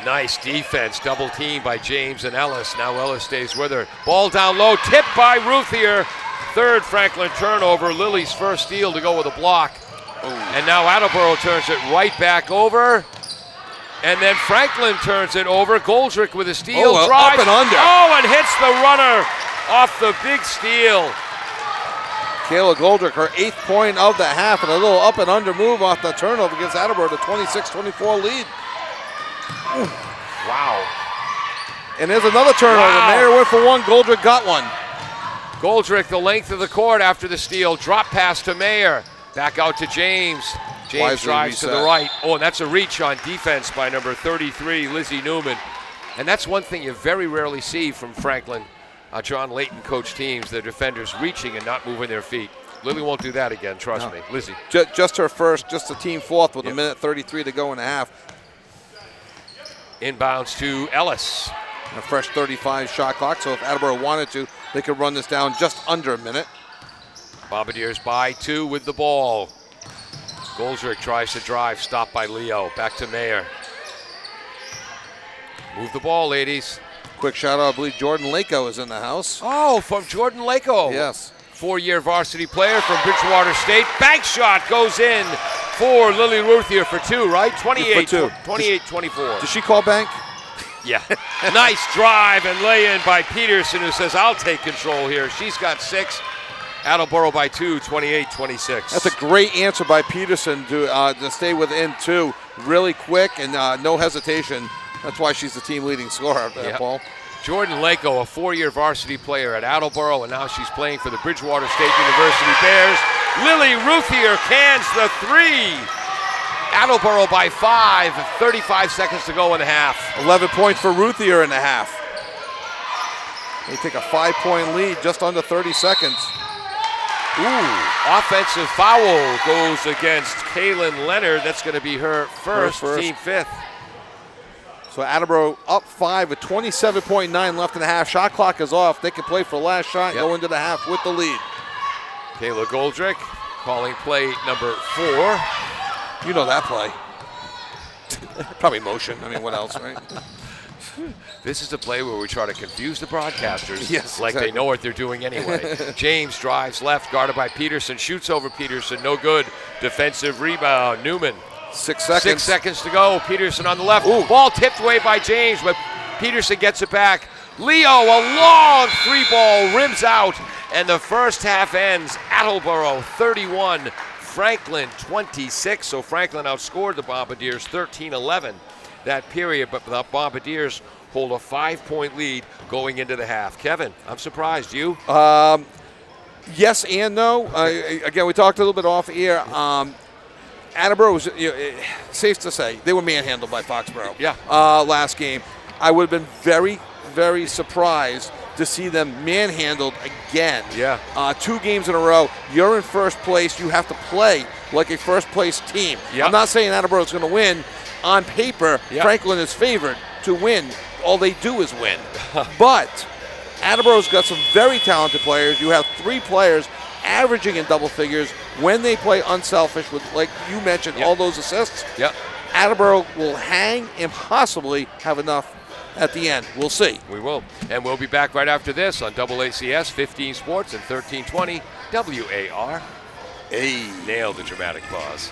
Nice defense, double team by James and Ellis. Now Ellis stays with her. Ball down low, tipped by Ruthier. 3rd Franklin turnover. Lily's first steal to go with a block. Ooh. And now Attleboro turns it right back over. And then Franklin turns it over. Goldrick with a steal. Oh, drives. up and under. Oh, and hits the runner off the big steal. Kayla Goldrick, her 8th point of the half, and a little up and under move off the turnover against Attleboro, the 26-24 lead. Ooh. Wow. And there's another turnover. Wow. Mayer went for one. Goldrick got one. Goldrick the length of the court after the steal. Drop pass to Mayer. Back out to James. James Wisely drives to reset. the right. Oh, and that's a reach on defense by number 33, Lizzie Newman. And that's one thing you very rarely see from Franklin. John Layton coach teams, their defenders reaching and not moving their feet. Lily won't do that again, trust me. Lizzie. Just her first, just the team 4th with a minute 33 to go in the half. Inbounds to Ellis. A fresh 35 shot clock, so if Attleboro wanted to, they could run this down just under a minute. Bombardiers by 2 with the ball. Goldrick tries to drive, stopped by Leo. Back to Mayer. Move the ball, ladies. Quick shout out, I believe Jordan Lako is in the house. Oh, from Jordan Lako. Yes. 4-year varsity player from Bridgewater State. Bank shot goes in for Lily Ruthier for 2, right? 28-24. Did she call bank? Yeah. Nice drive and lay in by Peterson, who says, I'll take control here. She's got 6. Attleboro by 2, 28-26. That's a great answer by Peterson to stay within 2 really quick and no hesitation. That's why she's the team leading scorer after that ball. Jordan Lako, a 4-year varsity player at Attleboro, and now she's playing for the Bridgewater State University Bears. Lily Ruthier cans the 3. Attleboro by 5, 35 seconds to go in the half. 11 points for Ruthier in the half. They take a 5-point lead, just under 30 seconds. Ooh, offensive foul goes against Kaylin Leonard. That's going to be her first. Team 5th. So Attleboro up 5 with 27.9 left in the half. Shot clock is off. They can play for the last shot, go into the half with the lead. Kayla Goldrick calling play number 4. You know that play. Probably motion. I mean, what else, right? This is a play where we try to confuse the broadcasters Yes, like exactly. they know what they're doing anyway. James drives left, guarded by Peterson, shoots over Peterson, no good. Defensive rebound, Newman. 6 seconds. 6 seconds to go. Peterson on the left. Ooh. Ball tipped away by James, but Peterson gets it back. Leo, a long 3-ball, rims out, and the first half ends. Attleboro 31, Franklin 26. So Franklin outscored the Bombardiers 13-11 that period, but the Bombardiers hold a 5-point lead going into the half. Kevin, I'm surprised. You? Yes and no. Again, we talked a little bit off air. Attleboro was, safe to say, they were manhandled by Foxborough. Yeah. Last game. I would have been very, very surprised to see them manhandled again. Yeah. 2 games in a row. You're in first place. You have to play like a first place team. Yeah. I'm not saying Attleboro is going to win. On paper, Yeah. Franklin is favored to win. All they do is win. But Attleboro's got some very talented players. You have 3 players averaging in double figures when they play unselfish with, like you mentioned, Yep. all those assists. Yep. Attleboro will hang and possibly have enough at the end. We'll see. We will. And we'll be back right after this on AACS 15 Sports and 1320 WAR. Hey. Nailed the dramatic pause.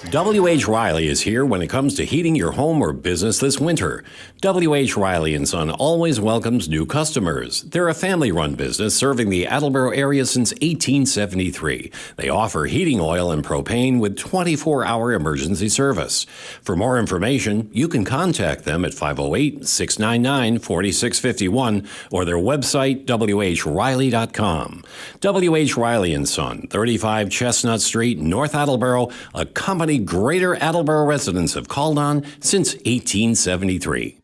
W.H. Riley is here when it comes to heating your home or business this winter. W.H. Riley & Son always welcomes new customers. They're a family-run business serving the Attleboro area since 1873. They offer heating oil and propane with 24-hour emergency service. For more information, you can contact them at 508-699-4651 or their website, whriley.com. W.H. Riley & Son, 35 Chestnut Street, North Attleboro, a company Greater Attleboro residents have called on since 1873.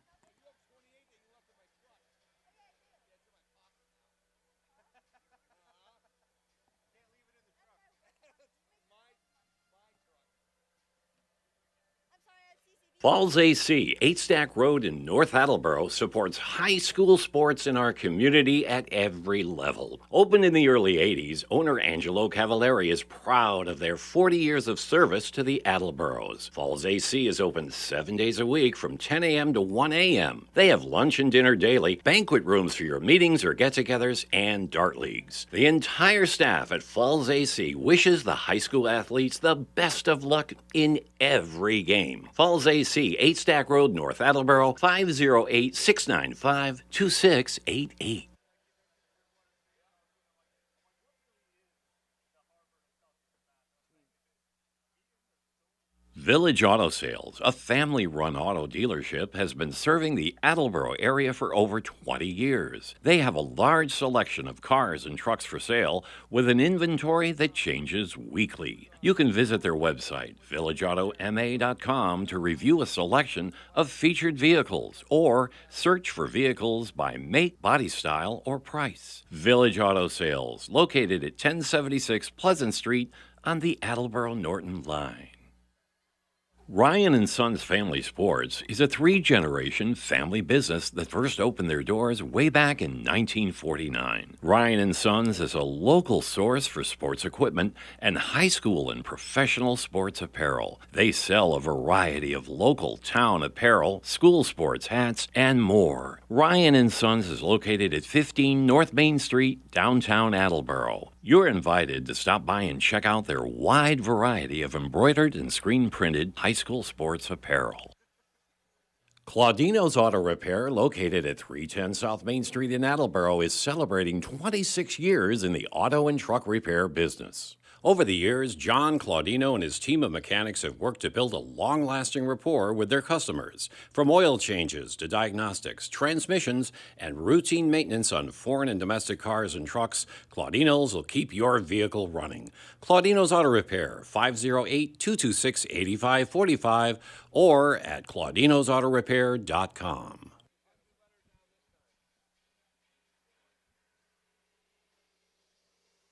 Falls AC, 8 Stack Road in North Attleboro, supports high school sports in our community at every level. Opened in the early 80s, owner Angelo Cavallari is proud of their 40 years of service to the Attleboros. Falls AC is open 7 days a week from 10 a.m. to 1 a.m. They have lunch and dinner daily, banquet rooms for your meetings or get-togethers, and dart leagues. The entire staff at Falls AC wishes the high school athletes the best of luck in every game. Falls AC, 8 Stack Road, North Attleboro, 508-695-2688. Village Auto Sales, a family-run auto dealership, has been serving the Attleboro area for over 20 years. They have a large selection of cars and trucks for sale with an inventory that changes weekly. You can visit their website, villageautomA.com, to review a selection of featured vehicles or search for vehicles by make, body style, or price. Village Auto Sales, located at 1076 Pleasant Street on the Attleboro-Norton line. Ryan & Sons Family Sports is a 3-generation family business that first opened their doors way back in 1949. Ryan & Sons is a local source for sports equipment and high school and professional sports apparel. They sell a variety of local town apparel, school sports hats, and more. Ryan & Sons is located at 15 North Main Street, downtown Attleboro. You're invited to stop by and check out their wide variety of embroidered and screen-printed high school sports apparel. Claudino's Auto Repair, located at 310 South Main Street in Attleboro, is celebrating 26 years in the auto and truck repair business. Over the years, John Claudino and his team of mechanics have worked to build a long-lasting rapport with their customers. From oil changes to diagnostics, transmissions, and routine maintenance on foreign and domestic cars and trucks, Claudino's will keep your vehicle running. Claudino's Auto Repair, 508-226-8545 or at claudinosautorepair.com.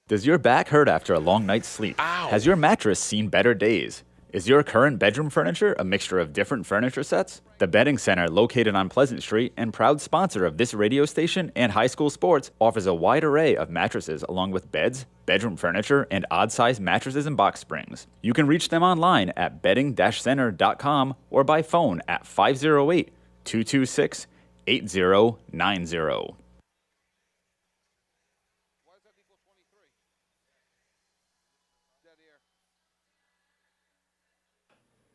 Does your back hurt after a long night's sleep? Ow. Has your mattress seen better days? Is your current bedroom furniture a mixture of different furniture sets? The Bedding Center, located on Pleasant Street and proud sponsor of this radio station and high school sports, offers a wide array of mattresses along with beds, bedroom furniture, and odd-sized mattresses and box springs. You can reach them online at bedding-center.com or by phone at 508-226-8090.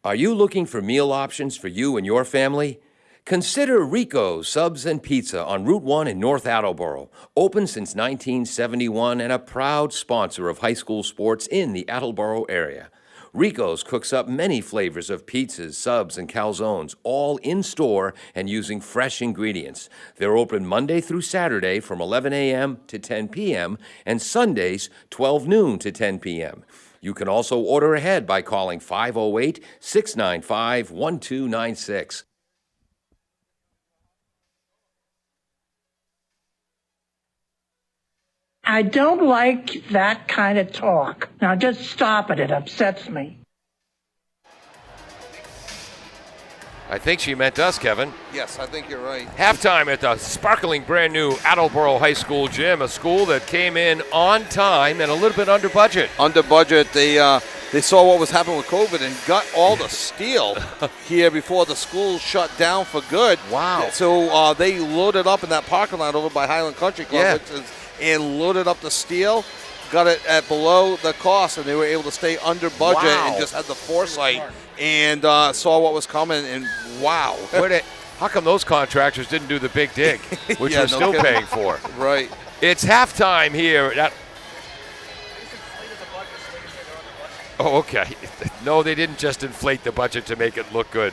Are you looking for meal options for you and your family? Consider Rico's Subs and Pizza on Route 1 in North Attleboro. Open since 1971 and a proud sponsor of high school sports in the Attleboro area. Rico's cooks up many flavors of pizzas, subs, and calzones, all in-store and using fresh ingredients. They're open Monday through Saturday from 11 a.m. to 10 p.m. and Sundays 12 noon to 10 p.m. You can also order ahead by calling 508-695-1296. I don't like that kind of talk. Now just stop it. It upsets me. I think she meant us, Kevin. Yes, I think you're right. Halftime at the sparkling brand new Attleboro High School gym, a school that came in on time and a little bit under budget. Under budget, they saw what was happening with COVID and got all the steel here before the school shut down for good. Wow. So they loaded up in that parking lot over by Highland Country Club, Yeah. and loaded up the steel, got it at below the cost, and they were able to stay under budget and just had the foresight and saw what was coming, and wow. How come those contractors didn't do the big dig, which we're still kidding. paying for? Right. It's halftime here at... Oh, okay. No, they didn't just inflate the budget to make it look good.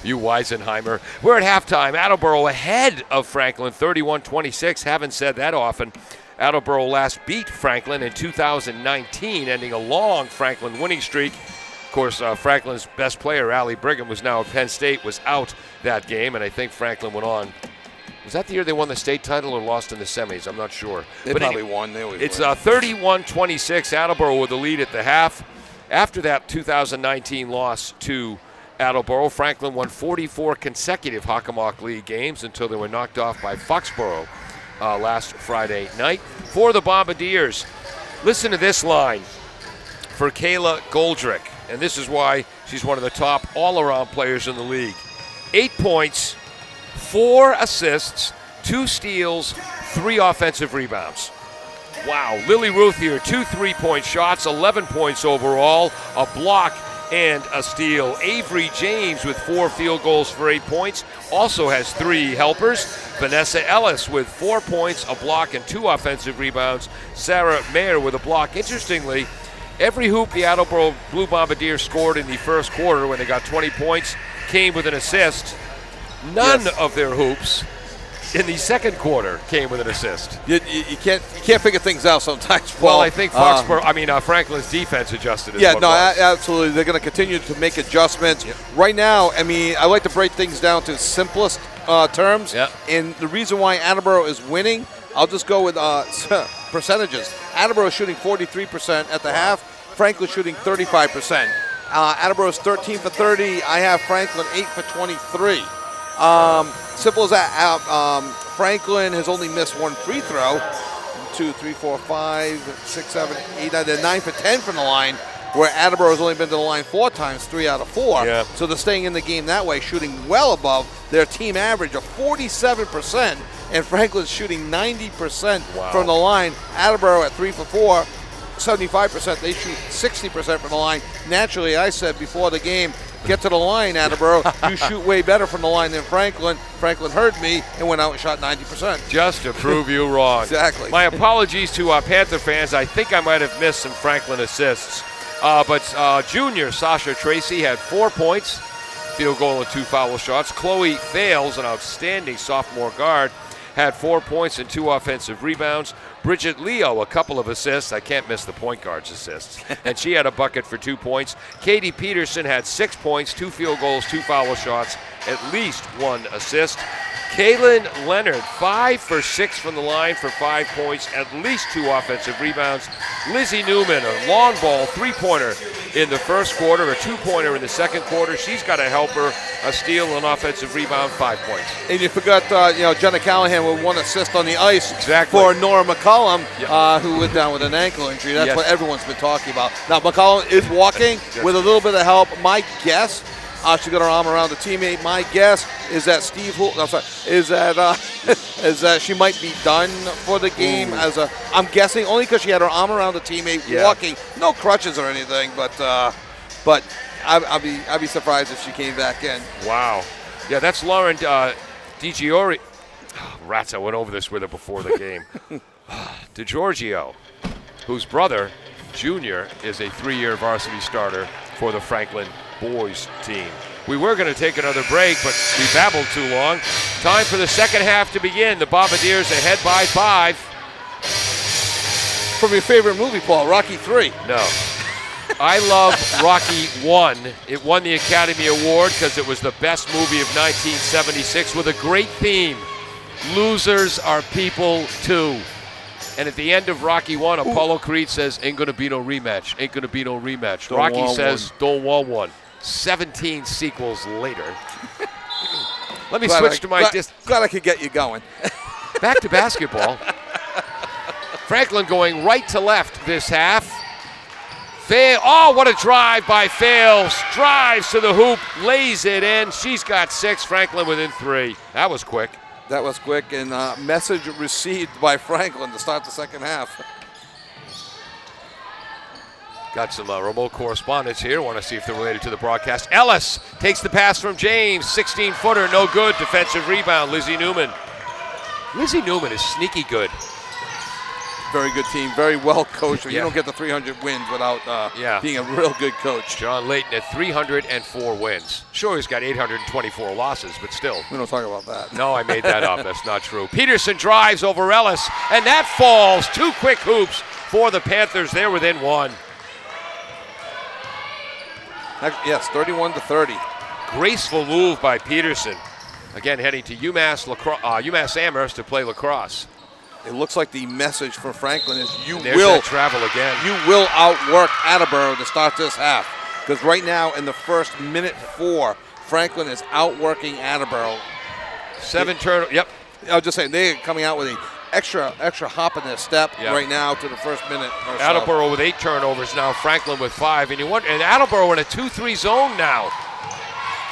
You Weisenheimer. We're at halftime. Attleboro ahead of Franklin, 31-26. Haven't said that often. Attleboro last beat Franklin in 2019, ending a long Franklin winning streak. Of course, Franklin's best player, Allie Brigham, was now at Penn State, was out that game, and I think Franklin went on. Was that the year they won the state title or lost in the semis? I'm not sure. They probably won. They always it's win. 31-26. Attleboro with the lead at the half. After that 2019 loss to Attleboro, Franklin won 44 consecutive Hockomock League games until they were knocked off by Foxborough last Friday night. For the Bombardiers, listen to this line for Kayla Goldrick, and this is why she's one of the top all-around players in the league. 8 points, 4 assists, 2 steals, 3 offensive rebounds. Wow, Lily Ruth here, 2 3-point shots, 11 points overall, a block and a steal. Avery James with 4 field goals for 8 points, also has 3 helpers. Vanessa Ellis with 4 points, a block, and 2 offensive rebounds. Sarah Mayer with a block. Interestingly, every hoop the Attleboro Blue Bombardiers scored in the first quarter when they got 20 points came with an assist. None of their hoops in the second quarter came with an assist. You can't figure things out sometimes, Paul. Well, I think Franklin's defense adjusted. Absolutely. They're going to continue to make adjustments. Yep. Right now, I like to break things down to simplest terms. Yep. And the reason why Attleboro is winning, I'll just go with percentages. Attleboro is shooting 43% at the half. Franklin shooting 35%. Attleboro is 13 for 30. I have Franklin 8 for 23. Simple as that. Franklin has only missed 1 free throw. 2, 3, 4, 5, 6, 7, 8, 9. They're 9 for 10 from the line, where Attleboro has only been to the line 4 times, 3 out of 4. Yeah. So they're staying in the game that way, shooting well above their team average of 47%, and Franklin's shooting 90% from the line. Attleboro at 3 for 4, 75%. They shoot 60% from the line. Naturally, I said before the game, get to the line, Attleboro. You shoot way better from the line than Franklin. Franklin heard me and went out and shot 90%. Just to prove you wrong. Exactly. My apologies to Panther fans. I think I might have missed some Franklin assists. But junior Sasha Tracy had 4 points, field goal and 2 foul shots. Chloe Fales, an outstanding sophomore guard, had 4 points and 2 offensive rebounds. Bridget Leo, a couple of assists. I can't miss the point guard's assists. And she had a bucket for 2 points. Katie Peterson had 6 points, 2 field goals, 2 foul shots, at least 1 assist. Kaylin Leonard, 5 for 6 from the line for 5 points, at least 2 offensive rebounds. Lizzie Newman, a long ball 3-pointer, in the first quarter, a 2-pointer in the second quarter. She's got a helper, a steal, an offensive rebound, 5 points. And you forgot, Jenna Callahan with 1 assist on the ice Exactly. for Nora McCollum, Yep. who went down with an ankle injury. That's Yes. what everyone's been talking about. Now, McCollum is walking with a little bit of help. My guess, she got her arm around the teammate. My guess is that is that she might be done for the game. I'm guessing only because she had her arm around the teammate walking, no crutches or anything. But I'd be surprised if she came back in. Wow. Yeah, that's Lauren DiGiorgio. Rats, I went over this with her before the game. DiGiorgio, whose brother, Junior, is a 3-year varsity starter for the Franklin boys team. We were going to take another break, but we babbled too long. Time for the second half to begin. The Bombardiers ahead by 5. From your favorite movie, Paul, Rocky 3. No. I love Rocky 1. It won the Academy Award because it was the best movie of 1976 with a great theme. Losers are people too. And at the end of Rocky 1, Apollo Creed says, ain't going to be no rematch. Ain't going to be no rematch. Don't Rocky want says, one. don't want one. 17 sequels later. Let me Glad switch to my glad I could get you going. back to basketball. Franklin going right to left this half. Fail. Oh, what a drive by Fails. Drives to the hoop, lays it in. She's got 6. Franklin within 3. That was quick. That was quick, and message received by Franklin to start the second half. Got some remote correspondence here. Want to see if they're related to the broadcast. Ellis takes the pass from James. 16-footer, no good. Defensive rebound, Lizzie Newman. Lizzie Newman is sneaky good. Very good team, very well coached. You Yeah. don't get the 300 wins without Yeah. being a real good coach. John Layton at 304 wins. Sure, he's got 824 losses, but still. We don't talk about that. No, I made that up. That's not true. Peterson drives over Ellis, and that falls. 2 quick hoops for the Panthers. They're within 1. Yes, 31-30. Graceful move by Peterson. Again, heading to UMass Amherst to play lacrosse. It looks like the message for Franklin is There's that travel again. you will outwork Attleboro to start this half. Because right now in the first minute 4, Franklin is outworking Attleboro. 7 turn. Yep. I was just saying, they're coming out with an extra hop in their step Yeah. right now to the first minute or so. Attleboro with 8 turnovers now. Franklin with 5. And Attleboro in a 2-3 zone now,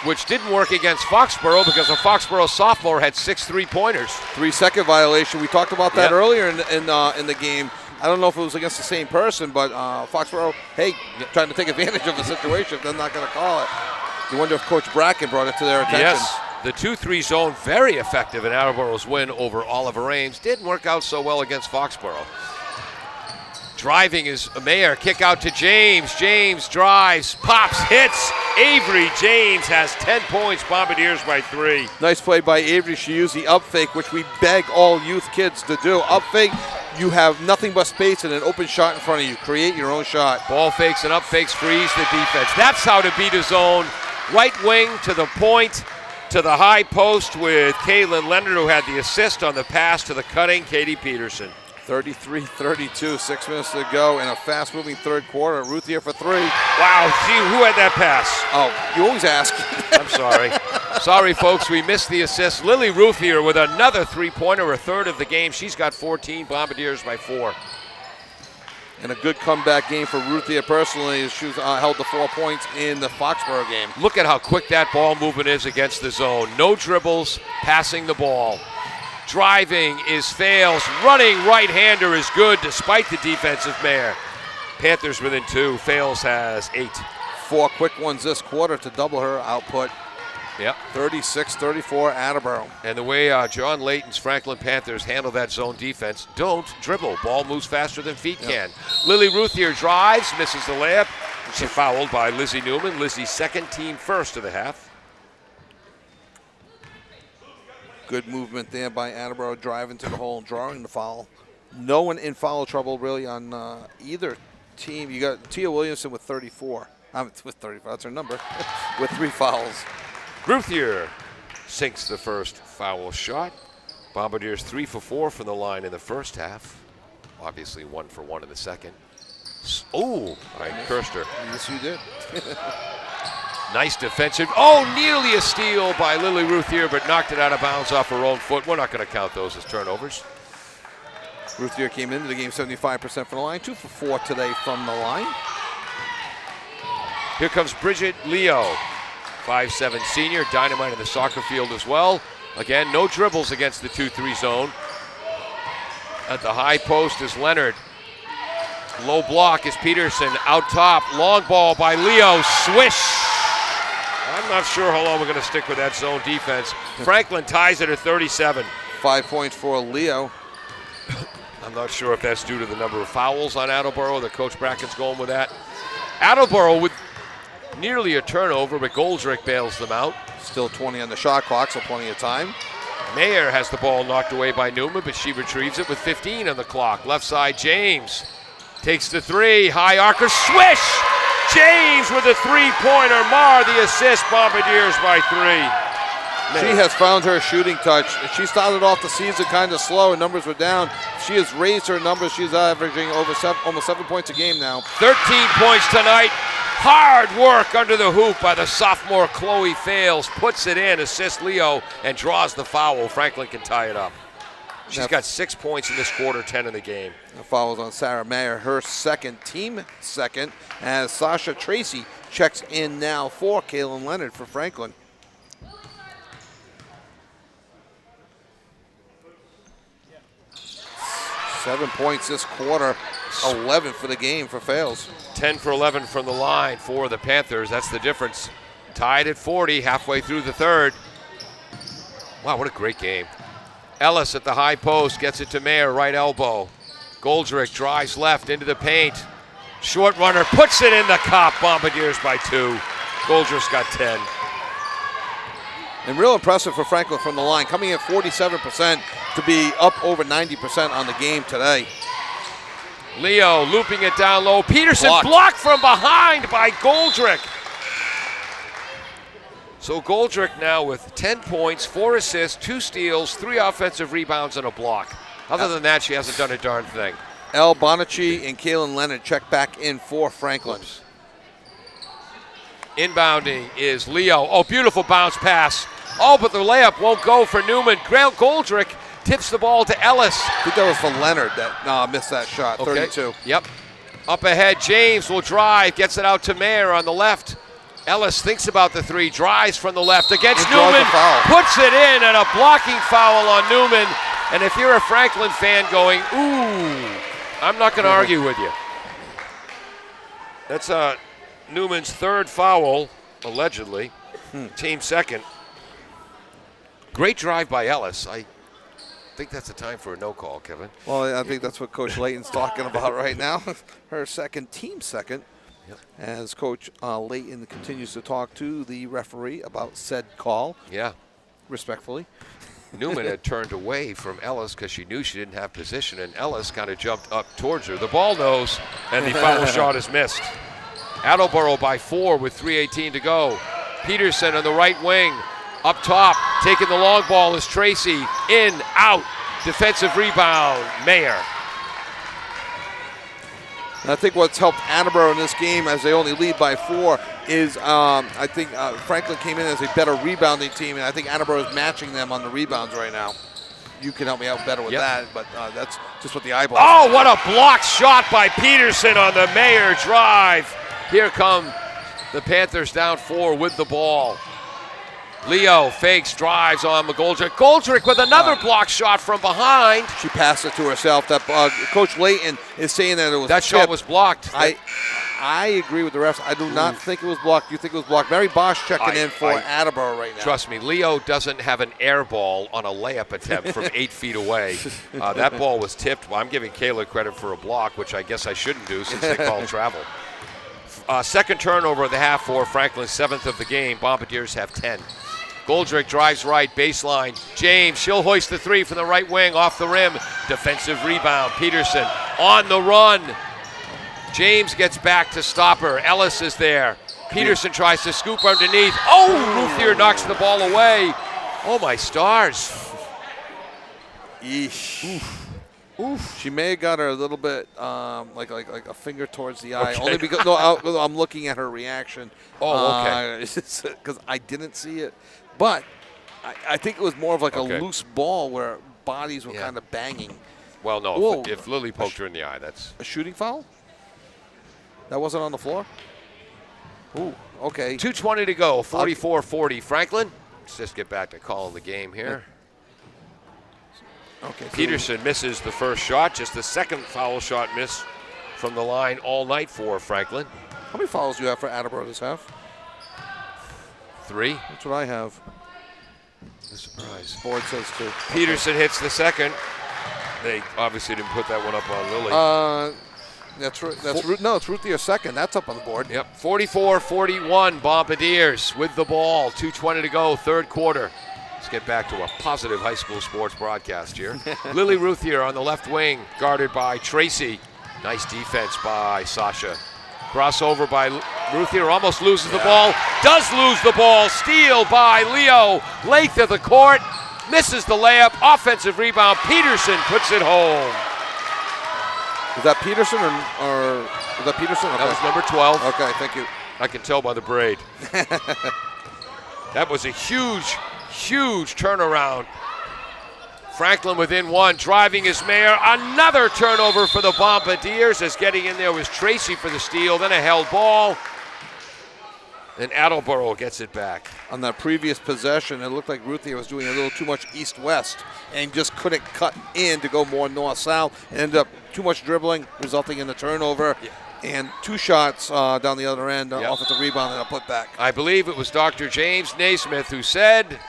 which didn't work against Foxborough because a Foxborough sophomore had 6 3-pointers. 3-second violation. We talked about that Yep. earlier in the game. I don't know if it was against the same person, but Foxborough, trying to take advantage of the situation. They're not going to call it. You wonder if Coach Bracken brought it to their attention. Yes, the 2-3 zone, very effective in Attleboro's win over Oliver Ames. Didn't work out so well against Foxborough. Driving is Mayer. Kick out to James. James drives, pops, hits. Avery James has 10 points. Bombardiers by 3. Nice play by Avery. She used the up fake, which we beg all youth kids to do. Up fake, you have nothing but space and an open shot in front of you. Create your own shot. Ball fakes and up fakes freeze the defense. That's how to beat a zone. Right wing to the point, to the high post with Kaylin Leonard, who had the assist on the pass to the cutting Katie Peterson. 33-32, 6 minutes to go in a fast-moving third quarter. Ruth here for 3. Wow, gee, who had that pass? Oh, you always ask. I'm sorry. Sorry, folks, we missed the assist. Lily Ruth here with another 3-pointer, a third of the game. She's got 14, Bombardiers by 4. And a good comeback game for Ruthia personally. She held the 4 points in the Foxborough game. Look at how quick that ball movement is against the zone. No dribbles, passing the ball. Driving is Fails. Running right-hander is good despite the defensive Mayer. Panthers within 2. Fails has 8. 4 quick ones this quarter to double her output. Yep. 36-34 Attleboro. And the way John Layton's Franklin Panthers handle that zone defense, don't dribble. Ball moves faster than feet can. Lily Ruthier drives, misses the layup. She's fouled by Lizzie Newman. Lizzie's second, team first of the half. Good movement there by Attleboro, driving to the hole and drawing the foul. No one in foul trouble really on either team. You got Tia Williamson with 34. With 34, that's her number, with 3 fouls. Ruthier sinks the first foul shot. Bombardiers 3 for 4 from the line in the first half. Obviously 1 for 1 in the second. Oh, I cursed her. Yes, you did. Nice defensive. Oh, nearly a steal by Lily Ruth here, but knocked it out of bounds off her own foot. We're not going to count those as turnovers. Ruth Deere came into the game 75% from the line, 2 for 4 today from the line. Here comes Bridget Leo, 5'7" senior, dynamite in the soccer field as well. Again, no dribbles against the 2-3 zone. At the high post is Leonard. Low block is Peterson. Out top, long ball by Leo. Swish! I'm not sure how long we're going to stick with that zone defense. Franklin ties it at 37. 5 points for Leo. I'm not sure if that's due to the number of fouls on Attleboro that Coach Bracken's going with that. Attleboro with nearly a turnover, but Goldrick bails them out. Still 20 on the shot clock, so plenty of time. Mayer has the ball knocked away by Newman, but she retrieves it with 15 on the clock. Left side, James takes the three. High archer, swish! James with a three-pointer. Mar the assist. Bombardiers by 3. She has found her shooting touch. She started off the season kind of slow and numbers were down. She has raised her numbers. She's averaging over almost 7 points a game now. 13 points tonight. Hard work under the hoop by the sophomore Chloe Fales. Puts it in, assists Leo, and draws the foul. Franklin can tie it up. She's got 6 points in this quarter, 10 in the game. The foul is on Sarah Mayer, her second, team second, as Sasha Tracy checks in now for Kaylin Leonard for Franklin. Seven points this quarter, 11 for the game for Fales. 10 for 11 from the line for the Panthers. That's the difference. Tied at 40, halfway through the third. Wow, what a great game. Ellis at the high post, gets it to Mayer, right elbow. Goldrick drives left into the paint. Short runner, puts it in the cup. Bombardiers by 2. Goldrick's got 10. And real impressive for Franklin from the line, coming in 47% to be up over 90% on the game today. Leo looping it down low. Peterson blocked from behind by Goldrick. So Goldrick now with 10 points, 4 assists, 2 steals, 3 offensive rebounds, and a block. Other than that, she hasn't done a darn thing. El Bonacci and Kaylin Leonard check back in for Franklin. Inbounding is Leo. Oh, beautiful bounce pass. Oh, but the layup won't go for Newman. Grant Goldrick tips the ball to Ellis. I think that was for Leonard that missed that shot, Okay. 32. Yep. Up ahead, James will drive, gets it out to Mayer on the left. Ellis thinks about the three, drives from the left against Newman, puts it in, and a blocking foul on Newman. And if you're a Franklin fan going, ooh, I'm not going to argue with you. That's Newman's third foul, allegedly. Team second. Great drive by Ellis. I think that's a time for a no call, Kevin. Well, I think that's what Coach Layton's talking about right now. Her second, team second. Yep. As Coach Layton continues to talk to the referee about said call. Yeah. Respectfully. Newman had turned away from Ellis because she knew she didn't have position, and Ellis kind of jumped up towards her. The ball knows, and the foul shot is missed. Attleboro by 4 with 3:18 to go. Peterson on the right wing. Up top, taking the long ball is Tracy. In, out, defensive rebound, Mayer. And I think what's helped Attleboro in this game, as they only lead by 4, is I think Franklin came in as a better rebounding team, and I think Attleboro is matching them on the rebounds right now. You can help me out better with that, but that's just what the eyeballs. Oh, what a blocked shot by Peterson on the Mayer drive. Here come the Panthers down 4 with the ball. Leo fakes, drives on McGoldrick. Goldrick with another block shot from behind. She passed it to herself. That Coach Layton is saying that it was that shot was blocked. I agree with the refs. I do not think it was blocked. You think it was blocked? Mary Bosch checking in for Attleboro right now. Trust me, Leo doesn't have an air ball on a layup attempt from 8 feet away. That ball was tipped. Well, I'm giving Kayla credit for a block, which I guess I shouldn't do since they called travel. Second turnover of the half for Franklin, 7th of the game. Bombardiers have 10. Goldrick drives right, baseline. James, she'll hoist the three from the right wing, off the rim. Defensive rebound. Peterson on the run. James gets back to stop her. Ellis is there. Peterson tries to scoop underneath. Oh, Ruthier knocks the ball away. Oh, my stars. Eesh. Oof. She may have got her a little bit like a finger towards the eye. Okay. Only because I'm looking at her reaction. Oh, okay. Because I didn't see it, but I think it was more of like Okay. a loose ball where bodies were Yeah. kind of banging. Well, no. Whoa. If Lily poked her in the eye, that's. A shooting foul? That wasn't on the floor? Ooh, okay. 2:20 to go. 44-40. Franklin. Let's just get back to calling the game here. Okay. so- Peterson misses the first shot. Just the second foul shot miss from the line all night for Franklin. How many fouls do you have for Attleboro this half? 3. That's what I have. A surprise. Board says 2. Peterson hits the second. They obviously didn't put that one up on Lily. That's no, it's Ruthier second. That's up on the board. Yep. 44-41. Bombardiers with the ball. 2:20 to go. Third quarter. Let's get back to a positive high school sports broadcast here. Lily Ruthier on the left wing, guarded by Tracy. Nice defense by Sasha. Crossover by Ruthier, almost loses the ball. Does lose the ball. Steal by Leo. Length of the court. Misses the layup. Offensive rebound. Peterson puts it home. Is that Peterson or is that Peterson? Okay. That was number 12. Okay, thank you. I can tell by the braid. That was a huge, huge turnaround. Franklin within one, driving his mare. Another turnover for the Bombardiers, as getting in there was Tracy for the steal, then a held ball. And Attleboro gets it back. On that previous possession, it looked like Ruthier was doing a little too much east-west and just couldn't cut in to go more north-south. And ended up too much dribbling, resulting in a turnover. Yeah. And 2 shots down the other end off at the rebound and a putback. I believe it was Dr. James Naismith who said,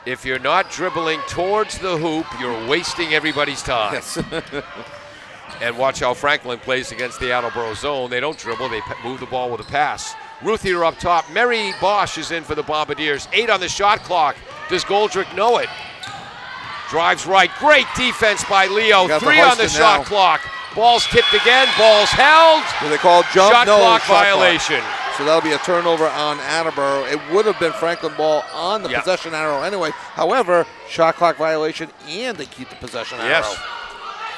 if you're not dribbling towards the hoop, you're wasting everybody's time. Yes. And watch how Franklin plays against the Attleboro zone. They don't dribble, they move the ball with a pass. Ruthier up top. Mary Bosch is in for the Bombardiers. 8 on the shot clock. Does Goldrick know it? Drives right. Great defense by Leo. 3 on the shot clock. Ball's tipped again. Ball's held. Do they call jump? Shot No, clock shot violation. So that'll be a turnover on Attleboro. It would have been Franklin ball on the possession arrow anyway. However, shot clock violation, and they keep the possession arrow. Yes.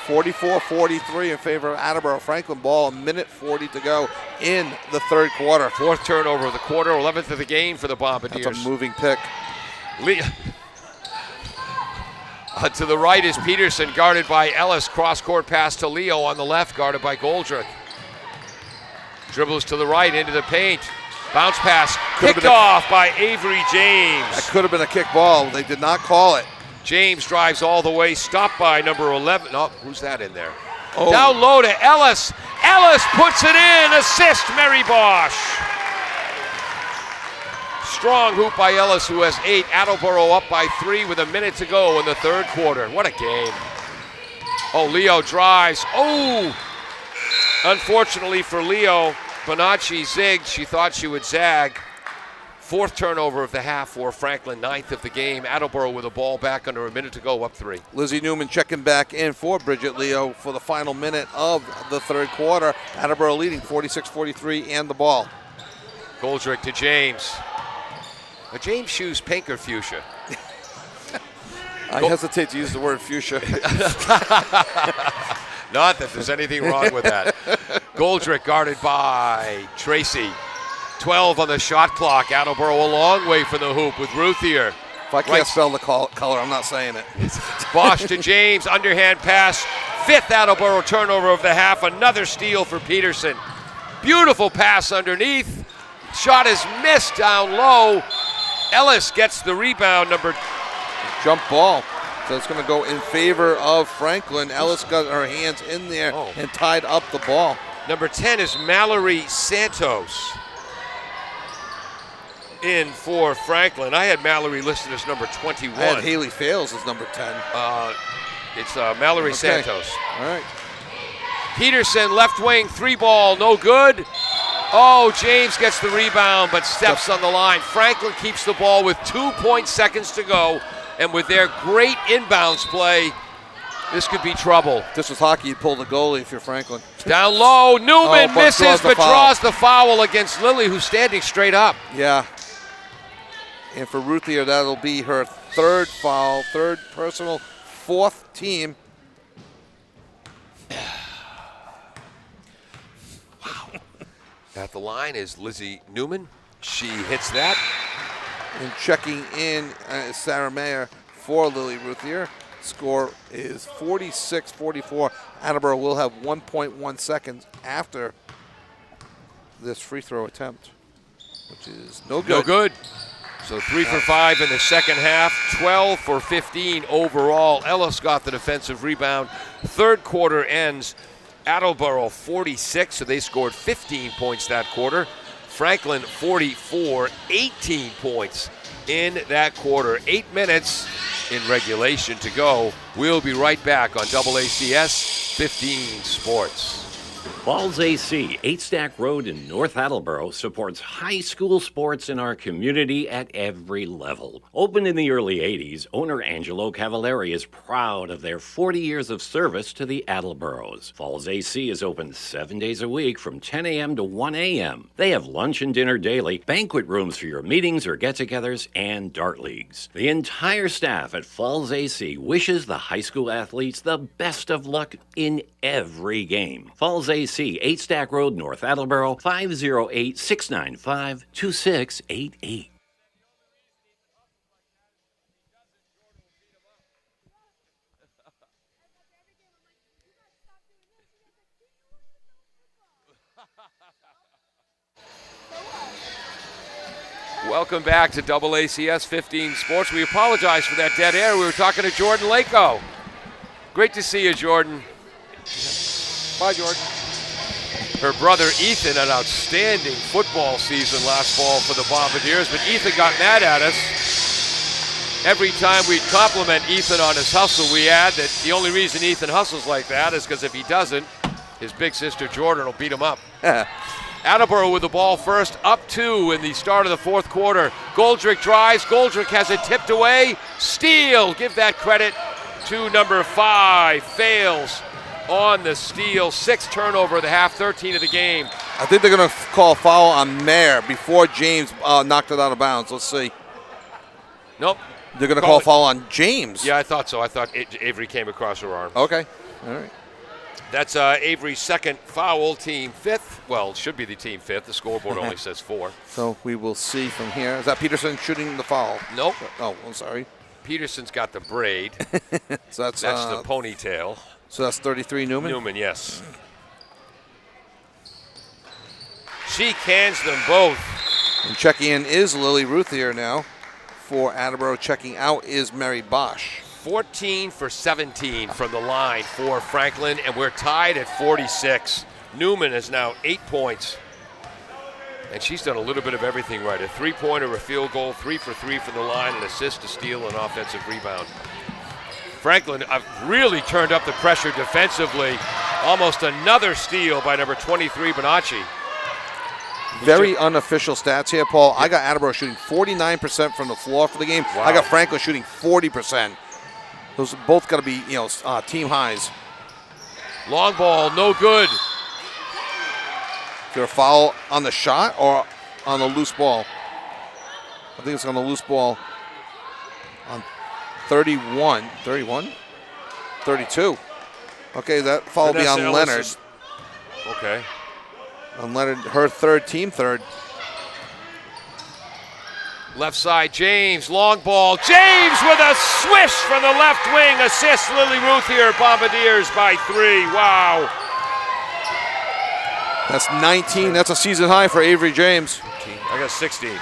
44-43 in favor of Attleboro. Franklin ball, 1:40 to go in the third quarter. 4th turnover of the quarter, 11th of the game for the Bombardiers. That's a moving pick. To the right is Peterson, guarded by Ellis. Cross-court pass to Leo on the left, guarded by Goldrick. Dribbles to the right into the paint. Bounce pass, picked off by Avery James. That could have been a kick ball. They did not call it. James drives all the way, stopped by number 11. Oh, who's that in there? Oh. Down low to Ellis. Ellis puts it in. Assist, Mary Bosch. Strong hoop by Ellis, who has 8. Attleboro up by 3 with a minute to go in the third quarter. What a game. Oh, Leo drives. Oh! Unfortunately for Leo, Bonacci zigged. She thought she would zag. 4th turnover of the half for Franklin, 9th of the game. Attleboro with a ball back under a minute to go, up 3. Lizzie Newman checking back in for Bridget Leo for the final minute of the third quarter. Attleboro leading 46-43 and the ball. Goldrick to James. Are James' shoes pink or fuchsia? I hesitate to use the word fuchsia. Not that there's anything wrong with that. Goldrick guarded by Tracy. 12 on the shot clock. Attleboro a long way from the hoop with Ruthier. If I can't spell the color, I'm not saying it. Bosch to James, underhand pass. 5th Attleboro turnover of the half. Another steal for Peterson. Beautiful pass underneath. Shot is missed down low. Ellis gets the rebound, Jump ball. So it's going to go in favor of Franklin. Ellis got her hands in there and tied up the ball. number 10 is Mallory Santos. In for Franklin. I had Mallory listed as number 21. I had Haley Fales as number 10. It's Mallory Santos. All right. Peterson, left wing, 3-ball, no good. Oh, James gets the rebound, but steps on the line. Franklin keeps the ball with 2 seconds to go, and with their great inbounds play, this could be trouble. If this was hockey, you'd pull the goalie if you're Franklin. Down low, Newman misses, but foul. draws the foul against Lily, who's standing straight up. Yeah. And for Ruthier, that'll be her 3rd foul, 3rd personal, 4th team. At the line is Lizzie Newman. She hits that. And checking in Sarah Mayer for Lily Ruthier. Score is 46-44. Attleboro will have 1.1 seconds after this free throw attempt, which is no good. No good. So 3 for 5 in the second half, 12 for 15 overall. Ellis got the defensive rebound. Third quarter ends Attleboro 46, so they scored 15 points that quarter. Franklin 44, 18 points in that quarter. 8 minutes in regulation to go. We'll be right back on AACS 15 Sports. Falls AC, 8 Stack Road in North Attleboro, supports high school sports in our community at every level. Opened in the early 80s, owner Angelo Cavallari is proud of their 40 years of service to the Attleboros. Falls AC is open 7 days a week from 10 a.m. to 1 a.m. They have lunch and dinner daily, banquet rooms for your meetings or get-togethers, and dart leagues. The entire staff at Falls AC wishes the high school athletes the best of luck in every game. Falls AC, 8 Stack Road, North Attleboro, 508-695-2688. Welcome back to AACS 15 Sports. We apologize for that dead air. We were talking to Jordan Lako. Great to see you, Jordan. Bye, Jordan. Her brother Ethan, an outstanding football season last fall for the Bombardiers, but Ethan got mad at us. Every time we'd compliment Ethan on his hustle, we add that the only reason Ethan hustles like that is because if he doesn't, his big sister Jordan will beat him up. Attleboro with the ball first, up 2 in the start of the fourth quarter. Goldrick drives, Goldrick has it tipped away. Steal, give that credit to number 5, fails on the steal. 6 turnover of the half, 13 of the game. I think they're going to call a foul on Mayer before James knocked it out of bounds. Let's see. Nope. They're going to call a foul on James. Yeah, I thought so. I thought Avery came across her arm. Okay. All right. That's Avery's second foul, team 5th. Well, it should be the team 5th. The scoreboard only says 4. So we will see from here. Is that Peterson shooting the foul? Nope. Oh, I'm sorry. Peterson's got the braid. So that's the ponytail. So that's 33 Newman? Newman, yes. She cans them both. And checking in is Lily Ruthier now. For Attleboro, checking out is Mary Bosch. 14 for 17 from the line for Franklin, and we're tied at 46. Newman is now 8 points. And she's done a little bit of everything right. A 3-pointer, a field goal, 3 for 3 from the line, an assist, a steal, an offensive rebound. Franklin really turned up the pressure defensively. Almost another steal by number 23, Bonacci. Very unofficial stats here, Paul. I got Attleboro shooting 49% from the floor for the game. Wow. I got Franklin shooting 40%. Those both got to be, team highs. Long ball, no good. Is there a foul on the shot or on the loose ball? I think it's on the loose ball on 31. 31? 32. Okay, that foul will be on Vanessa Leonard. Ellis okay. On Leonard, her team third. Left side, James, long ball. James with a swish from the left wing. Assist Lily Ruthier, Bombardiers by 3. Wow. That's 19. That's a season high for Avery James. I got 16. We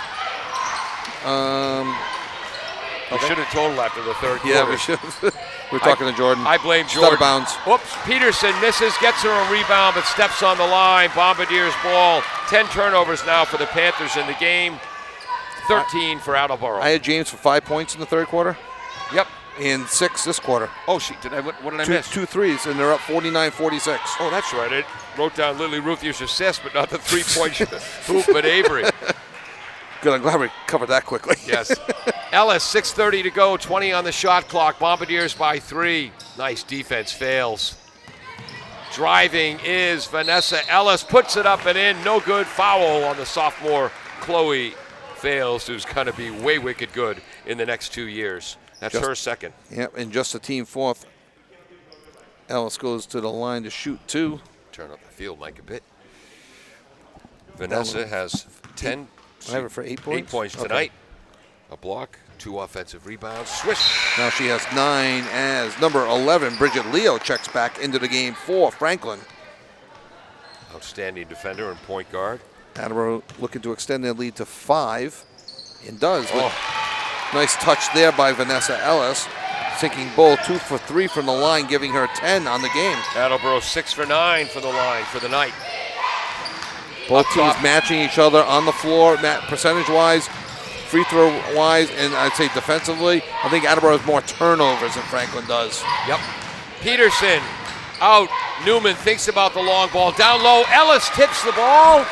Okay. should have totaled after the third quarter. Yeah, we should. We're talking to Jordan. I blame Just out Jordan. of bounds. Oops, Peterson misses, gets her a rebound, but steps on the line. Bombardiers ball. 10 turnovers now for the Panthers in the game. 13 for Attleboro. I had James for 5 points in the third quarter Yep. and 6 this quarter. Oh, what did I miss? Two threes, and they're up 49-46. Oh, that's right. I wrote down Lily Ruthier's assist, but not the three-point hoop at Avery. Good, I'm glad we covered that quickly. Yes. Ellis, 6:30 to go, 20 on the shot clock. Bombardiers by 3. Nice defense, fails. Driving is Vanessa Ellis, puts it up and in. No good. Foul on the sophomore Chloe Fails, who's going to be way wicked good in the next 2 years. That's her second. Yep, and just a team fourth. Ellis goes to the line to shoot 2. Turn up the field, Mike, a bit. Vanessa has 10. I have her for 8 points? 8 points Okay. tonight. A block, 2 offensive rebounds. Swish. Now she has 9 as number 11, Bridget Leo, checks back into the game for Franklin. Outstanding defender and point guard. Attleboro looking to extend their lead to 5, and does. With Oh, nice touch there by Vanessa Ellis. Sinking Bull 2 for 3 from the line, giving her 10 on the game. Attleboro 6 for 9 for the line for the night. Both Up teams top. matching each other on the floor, percentage-wise, free throw-wise, and I'd say defensively. I think Attleboro has more turnovers than Franklin does. Yep. Peterson out. Newman thinks about the long ball. Down low. Ellis tips the ball.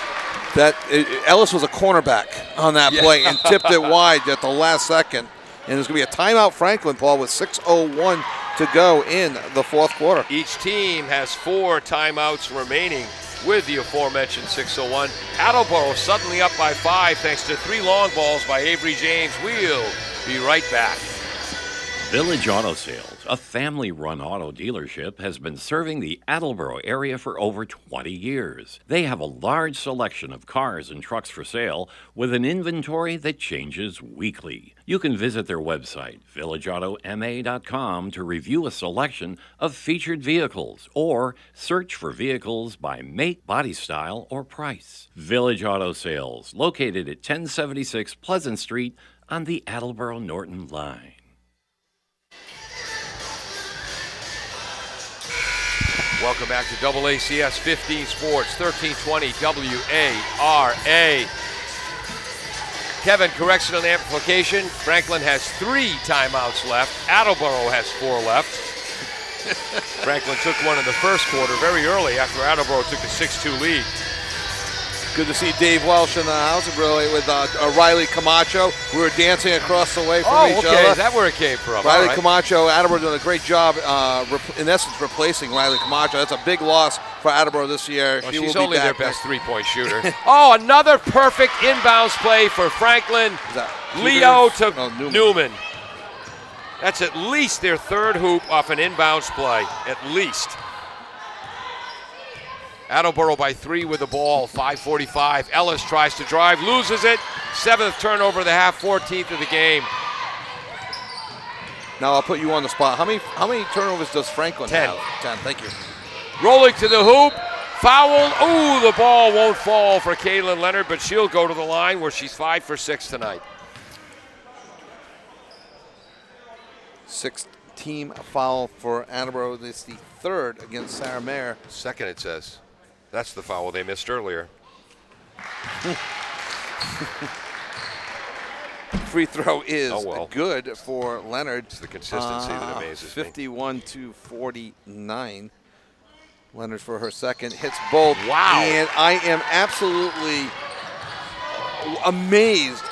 Ellis was a cornerback on that play and tipped it wide at the last second. And there's going to be a timeout, Franklin, Paul, with 6:01 to go in the fourth quarter. Each team has 4 timeouts remaining with the aforementioned 6:01. Attleboro suddenly up by 5 thanks to 3 long balls by Avery James. We'll be right back. Village Auto Sales, a family-run auto dealership, has been serving the Attleboro area for over 20 years. They have a large selection of cars and trucks for sale with an inventory that changes weekly. You can visit their website, villageautomA.com, to review a selection of featured vehicles or search for vehicles by make, body style, or price. Village Auto Sales, located at 1076 Pleasant Street on the Attleboro-Norton line. Welcome back to AACS 15 Sports, 1320 WARA. Kevin, correction on the amplification. Franklin has 3 timeouts left. Attleboro has 4 left. Franklin took one in the first quarter very early after Attleboro took a 6-2 lead. Good to see Dave Welsh in the house really with Riley Camacho. We were dancing across the way from each other. Is that where it came from? Riley All right. Camacho, Attleboro doing a great job, in essence, replacing Riley Camacho. That's a big loss for Attleboro this year. Well, She will she's be only their back best next- 3-point shooter. Oh, another perfect inbounds play for Franklin. Is that Leo Peters? to Oh, Newman. That's at least their 3rd hoop off an inbounds play, at least. Attleboro by 3 with the ball, 5:45. Ellis tries to drive, loses it. 7th turnover of the half, 14th of the game. Now I'll put you on the spot. How many turnovers does Franklin 10. have? 10. Thank you. Rolling to the hoop, foul. Ooh, the ball won't fall for Kaylin Leonard, but she'll go to the line where she's 5 for 6 tonight. 6th team foul for Attleboro. This is the 3rd against Sarah Mayer. 2nd, it says. That's the foul they missed earlier. Free throw is good for Leonard. It's the consistency that amazes me. 51-49. Leonard for her 2nd, hits both. Wow. And I am absolutely amazed.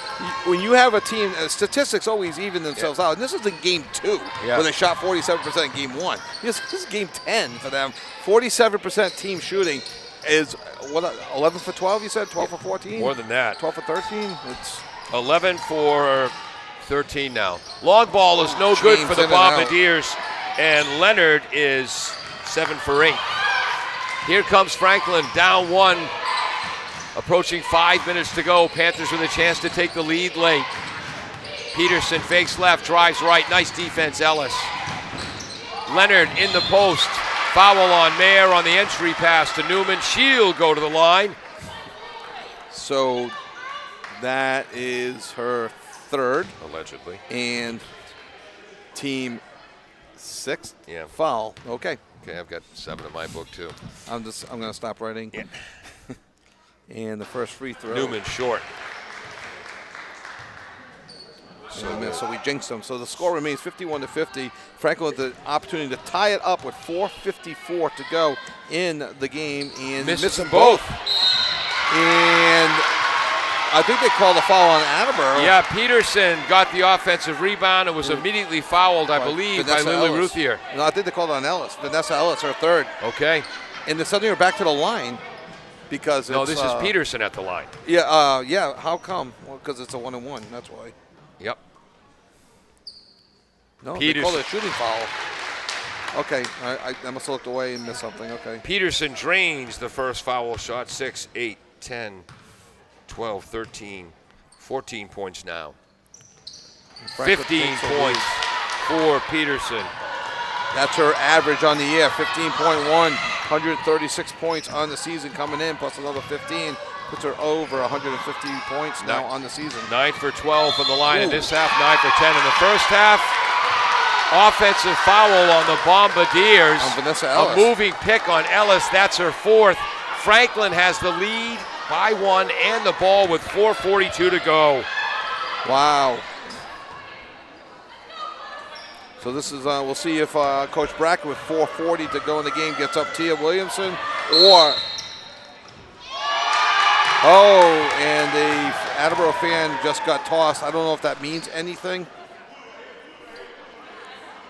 When you have a team, statistics always even themselves out. And this is in game 2, where they shot 47% in game 1. This is game 10 for them. 47% team shooting is, 11 for 12, you said? 12 for 14? More than that. 12 for 13? It's 11 for 13 now. Long ball is no good James for the in and out. Bombardiers, and Leonard is 7 for 8. Here comes Franklin, down 1, approaching 5 minutes to go. Panthers with a chance to take the lead late. Peterson fakes left, drives right. Nice defense, Ellis. Leonard in the post. Foul on Mayer on the entry pass to Newman. She'll go to the line. So that is her 3rd. Allegedly. And team 6th Yeah. foul. Okay. Okay, I've got 7 in my book too. I'm going to stop writing. Yeah. And the first free throw. Newman short. So we jinxed them. So the score remains 51-50. Franklin with the opportunity to tie it up with 4:54 to go in the game, and Misses them them both. And I think they called a foul on Attleboro. Yeah, Peterson got the offensive rebound and was immediately fouled, I believe, by Vanessa Lily Ellis. Ruthier. No, I think they called it on Ellis. Vanessa Ellis, her 3rd. Okay. And then suddenly we're back to the line because No, it's, this is Peterson at the line. Yeah. How come? Well, because it's a 1-1. That's why. Yep. No, they Peterson. called it a shooting foul. Okay, I must have looked away and missed something. Okay. Peterson drains the first foul shot, 6, 8, 10, 12, 13, 14 points now. Franklin 15 takes the lead. points for Peterson. That's her average on the year, 15.1, 136 points on the season coming in, plus another 15. Puts her over 150 points now on the season. 9 for 12 from the line in this half, 9 for 10 in the first half. Offensive foul on the Bombardiers. On Vanessa Ellis. A moving pick on Ellis, that's her fourth. Franklin has the lead by 1 and the ball with 4:42 to go. Wow. So this is, we'll see if Coach Brackett with 4:40 to go in the game gets up Tia Williamson or, and the Attleboro fan just got tossed. I don't know if that means anything.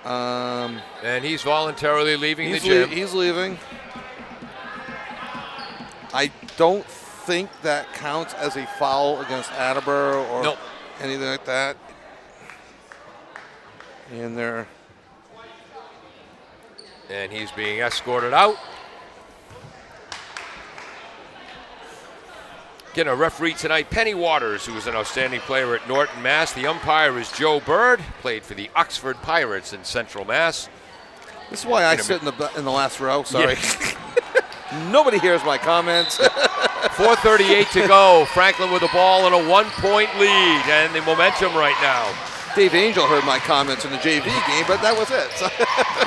And he's voluntarily leaving the gym. He's leaving. I don't think that counts as a foul against Attleboro or anything like that. And he's being escorted out. Getting a referee tonight, Penny Waters, who was an outstanding player at Norton, Mass. The umpire is Joe Bird, played for the Oxford Pirates in Central Mass. This is why I sit in the last row. Sorry. Yeah. Nobody hears my comments. 4:38 to go. Franklin with the ball and a 1-point lead, and the momentum right now. Dave Angel heard my comments in the JV game, but that was it.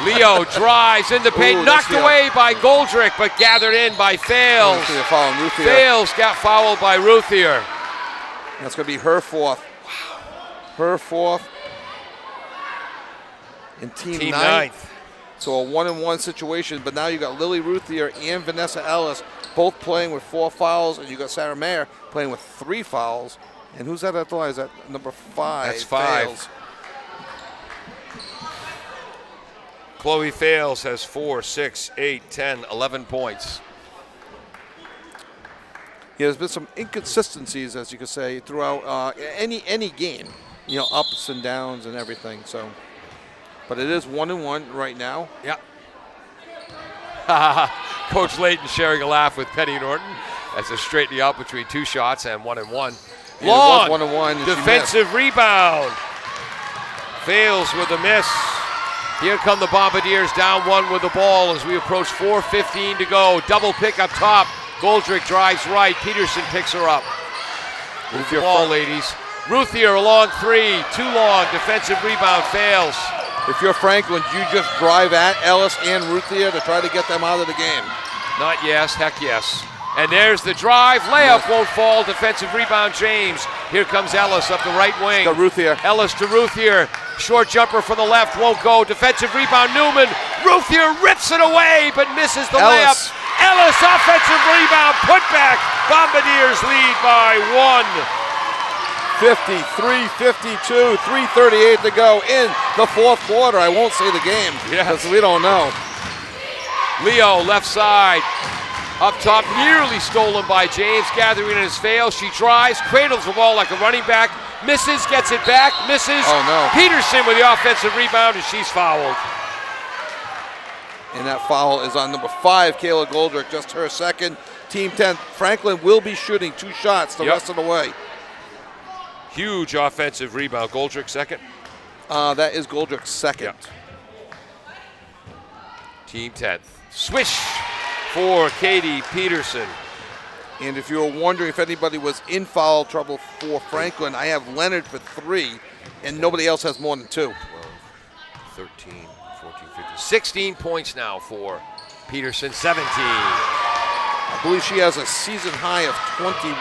Leo drives in the paint, knocked away by Goldrick, but gathered in by Fales. Fales got fouled by Ruthier. That's going to be her fourth. Wow. Her fourth. And team ninth. So a 1-and-1 situation, but now you got Lily Ruthier and Vanessa Ellis both playing with 4 fouls, and you got Sarah Mayer playing with 3 fouls. And who's that at the line? Is that number 5? That's 5. Fales. Chloe Fales has 4, 6, 8, 10, 11 points. Yeah, there's been some inconsistencies, as you could say, throughout any game. You know, ups and downs and everything. So, but it is 1-and-1 right now. Yeah. Coach Layton sharing a laugh with Penny Norton as they straighten out between 2 shots and 1-and-1. Long 1-and-1 defensive rebound. Fails with a miss. Here come the Bombardiers down 1 with the ball as we approach 4:15 to go. Double pick up top. Goldrick drives right. Peterson picks her up. Move your ball, ladies. Ruthier a long 3. Too long. Defensive rebound fails. If you're Franklin, you just drive at Ellis and Ruthier to try to get them out of the game. Not yes. Heck yes. And there's the drive. Layup won't fall. Defensive rebound, James. Here comes Ellis up the right wing. To Ruthier. Ellis to Ruthier. Short jumper from the left. Won't go. Defensive rebound, Newman. Ruthier rips it away, but misses the layup. Ellis, offensive rebound. Put back. Bombardiers lead by 1. 53-52. 3:38 to go in the fourth quarter. I won't say the game because we don't know. Leo, left side. Up top, nearly stolen by James, gathering in his fail. She drives, cradles the ball like a running back, misses, gets it back, misses. Oh, no. Peterson with the offensive rebound, and she's fouled. And that foul is on number 5, Kayla Goldrick, just her second. Team 10, Franklin will be shooting 2 shots the rest of the way. Huge offensive rebound. Goldrick second? That is Goldrick's second. Yep. Team 10th. Swish for Katie Peterson. And if you were wondering if anybody was in foul trouble for Franklin, I have Leonard for 3, and nobody else has more than 2. 12, 13, 14, 15. 16 points now for Peterson, 17. I believe she has a season high of 21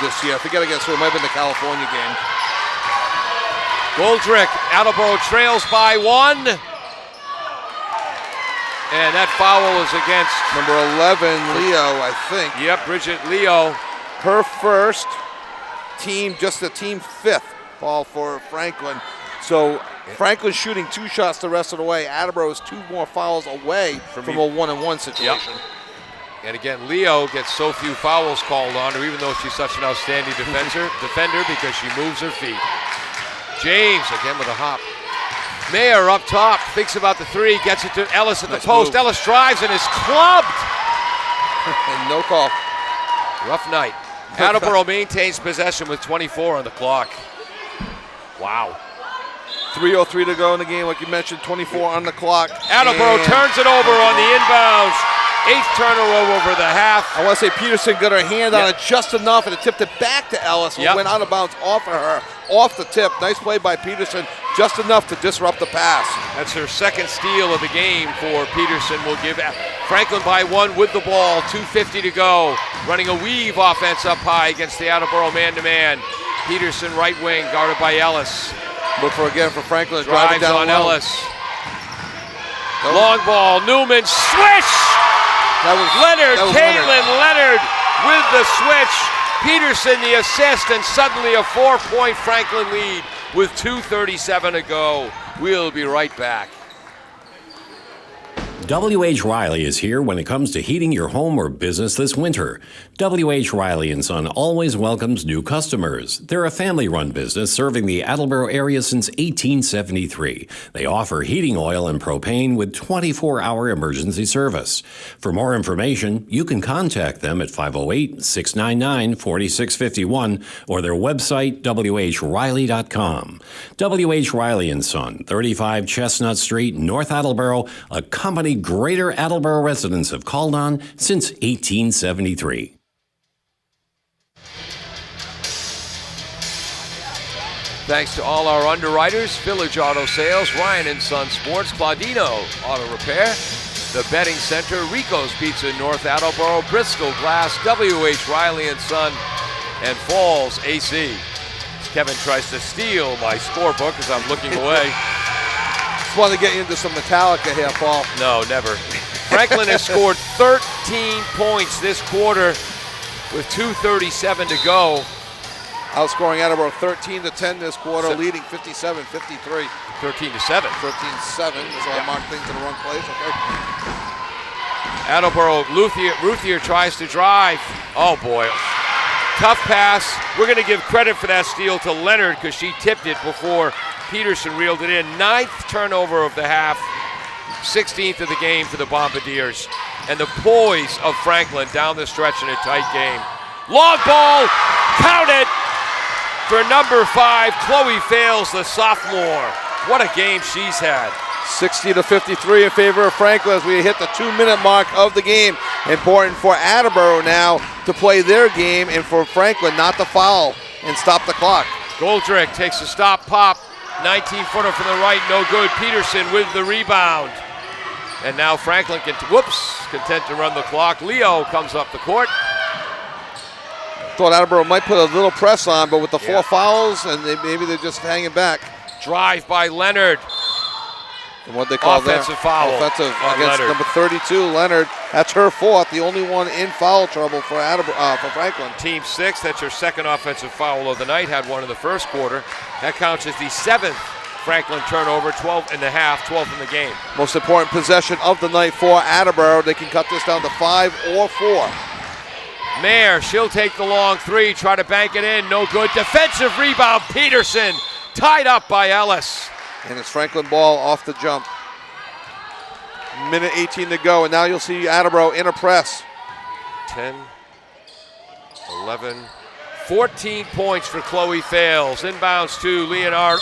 this year. I forget against who. It might have been the California game. Goldrick, Attleboro trails by 1. And that foul is against number 11, Leo, I think. Yep, Bridget Leo. Her first team, just the team 5th foul for Franklin. So Franklin's shooting 2 shots the rest of the way. Attleboro is 2 more fouls away from a 1-and-1 situation. Yep. And again, Leo gets so few fouls called on her, even though she's such an outstanding defender because she moves her feet. James again with a hop. Mayer up top, thinks about the 3, gets it to Ellis at the post. Ellis drives and is clubbed. And no call. Rough night. Attleboro maintains possession with 24 on the clock. Wow. 3:03 to go in the game, like you mentioned, 24 on the clock. Attleboro And turns it over on the inbounds. 8th turnover over the half. I want to say Peterson got her hand on it just enough, and it tipped it back to Ellis, who went out of bounds off of her, off the tip. Nice play by Peterson, just enough to disrupt the pass. That's her second steal of the game for Peterson. Will give Franklin by 1 with the ball. 2:50 to go. Running a weave offense up high against the Attleboro man-to-man. Peterson right wing, guarded by Ellis. Look for again for Franklin. Drives down on low. Ellis. Long ball, Newman, swish! Leonard, Caitlin Leonard with the switch. Peterson the assist, and suddenly a 4-point Franklin lead with 2:37 to go. We'll be right back. W.H. Riley is here when it comes to heating your home or business this winter. W.H. Riley & Son always welcomes new customers. They're a family-run business serving the Attleboro area since 1873. They offer heating oil and propane with 24-hour emergency service. For more information, you can contact them at 508-699-4651 or their website, whriley.com. W.H. Riley & Son, 35 Chestnut Street, North Attleboro, a company Greater Attleboro residents have called on since 1873. Thanks to all our underwriters, Village Auto Sales, Ryan & Son Sports, Claudino Auto Repair, the Betting Center, Rico's Pizza in North Attleboro, Bristol Glass, W.H. Riley & Son, and Falls AC. Kevin tries to steal my scorebook as I'm looking away. Just want to get you into some Metallica here, Paul. No, never. Franklin has scored 13 points this quarter with 2:37 to go. Outscoring Attleboro 13-10 this quarter, leading 57-53. 13-7. 13-7, so I mark things in the wrong place, okay? Attleboro, Ruthier tries to drive. Oh boy, tough pass. We're going to give credit for that steal to Leonard because she tipped it before Peterson reeled it in. 9th turnover of the half, 16th of the game for the Bombardiers. And the poise of Franklin down the stretch in a tight game. Long ball, counted for number 5, Chloe Fales, the sophomore. What a game she's had. 60-53 in favor of Franklin as we hit the 2-minute mark of the game. Important for Attleboro now to play their game and for Franklin not to foul and stop the clock. Goldrick takes a stop pop. 19-footer from the right, no good. Peterson with the rebound. And now Franklin content to run the clock. Leo comes up the court. Thought Attleboro might put a little press on, but with the 4 fouls, and maybe they're just hanging back. Drive by Leonard. And what they call offensive foul. Offensive against Leonard. number 32, Leonard. That's her 4th, the only one in foul trouble for Franklin. Team 6, that's her second offensive foul of the night. Had one in the first quarter. That counts as the 7th Franklin turnover, 12 and a half, 12th in the game. Most important possession of the night for Attleboro. They can cut this down to 5 or 4. Mayer, she'll take the long 3, try to bank it in, no good. Defensive rebound, Peterson, tied up by Ellis. And it's Franklin ball off the jump. Minute 18 to go, and now you'll see Attleboro in a press. 10, 11, 14 points for Chloe Fales. Inbounds to Leonard.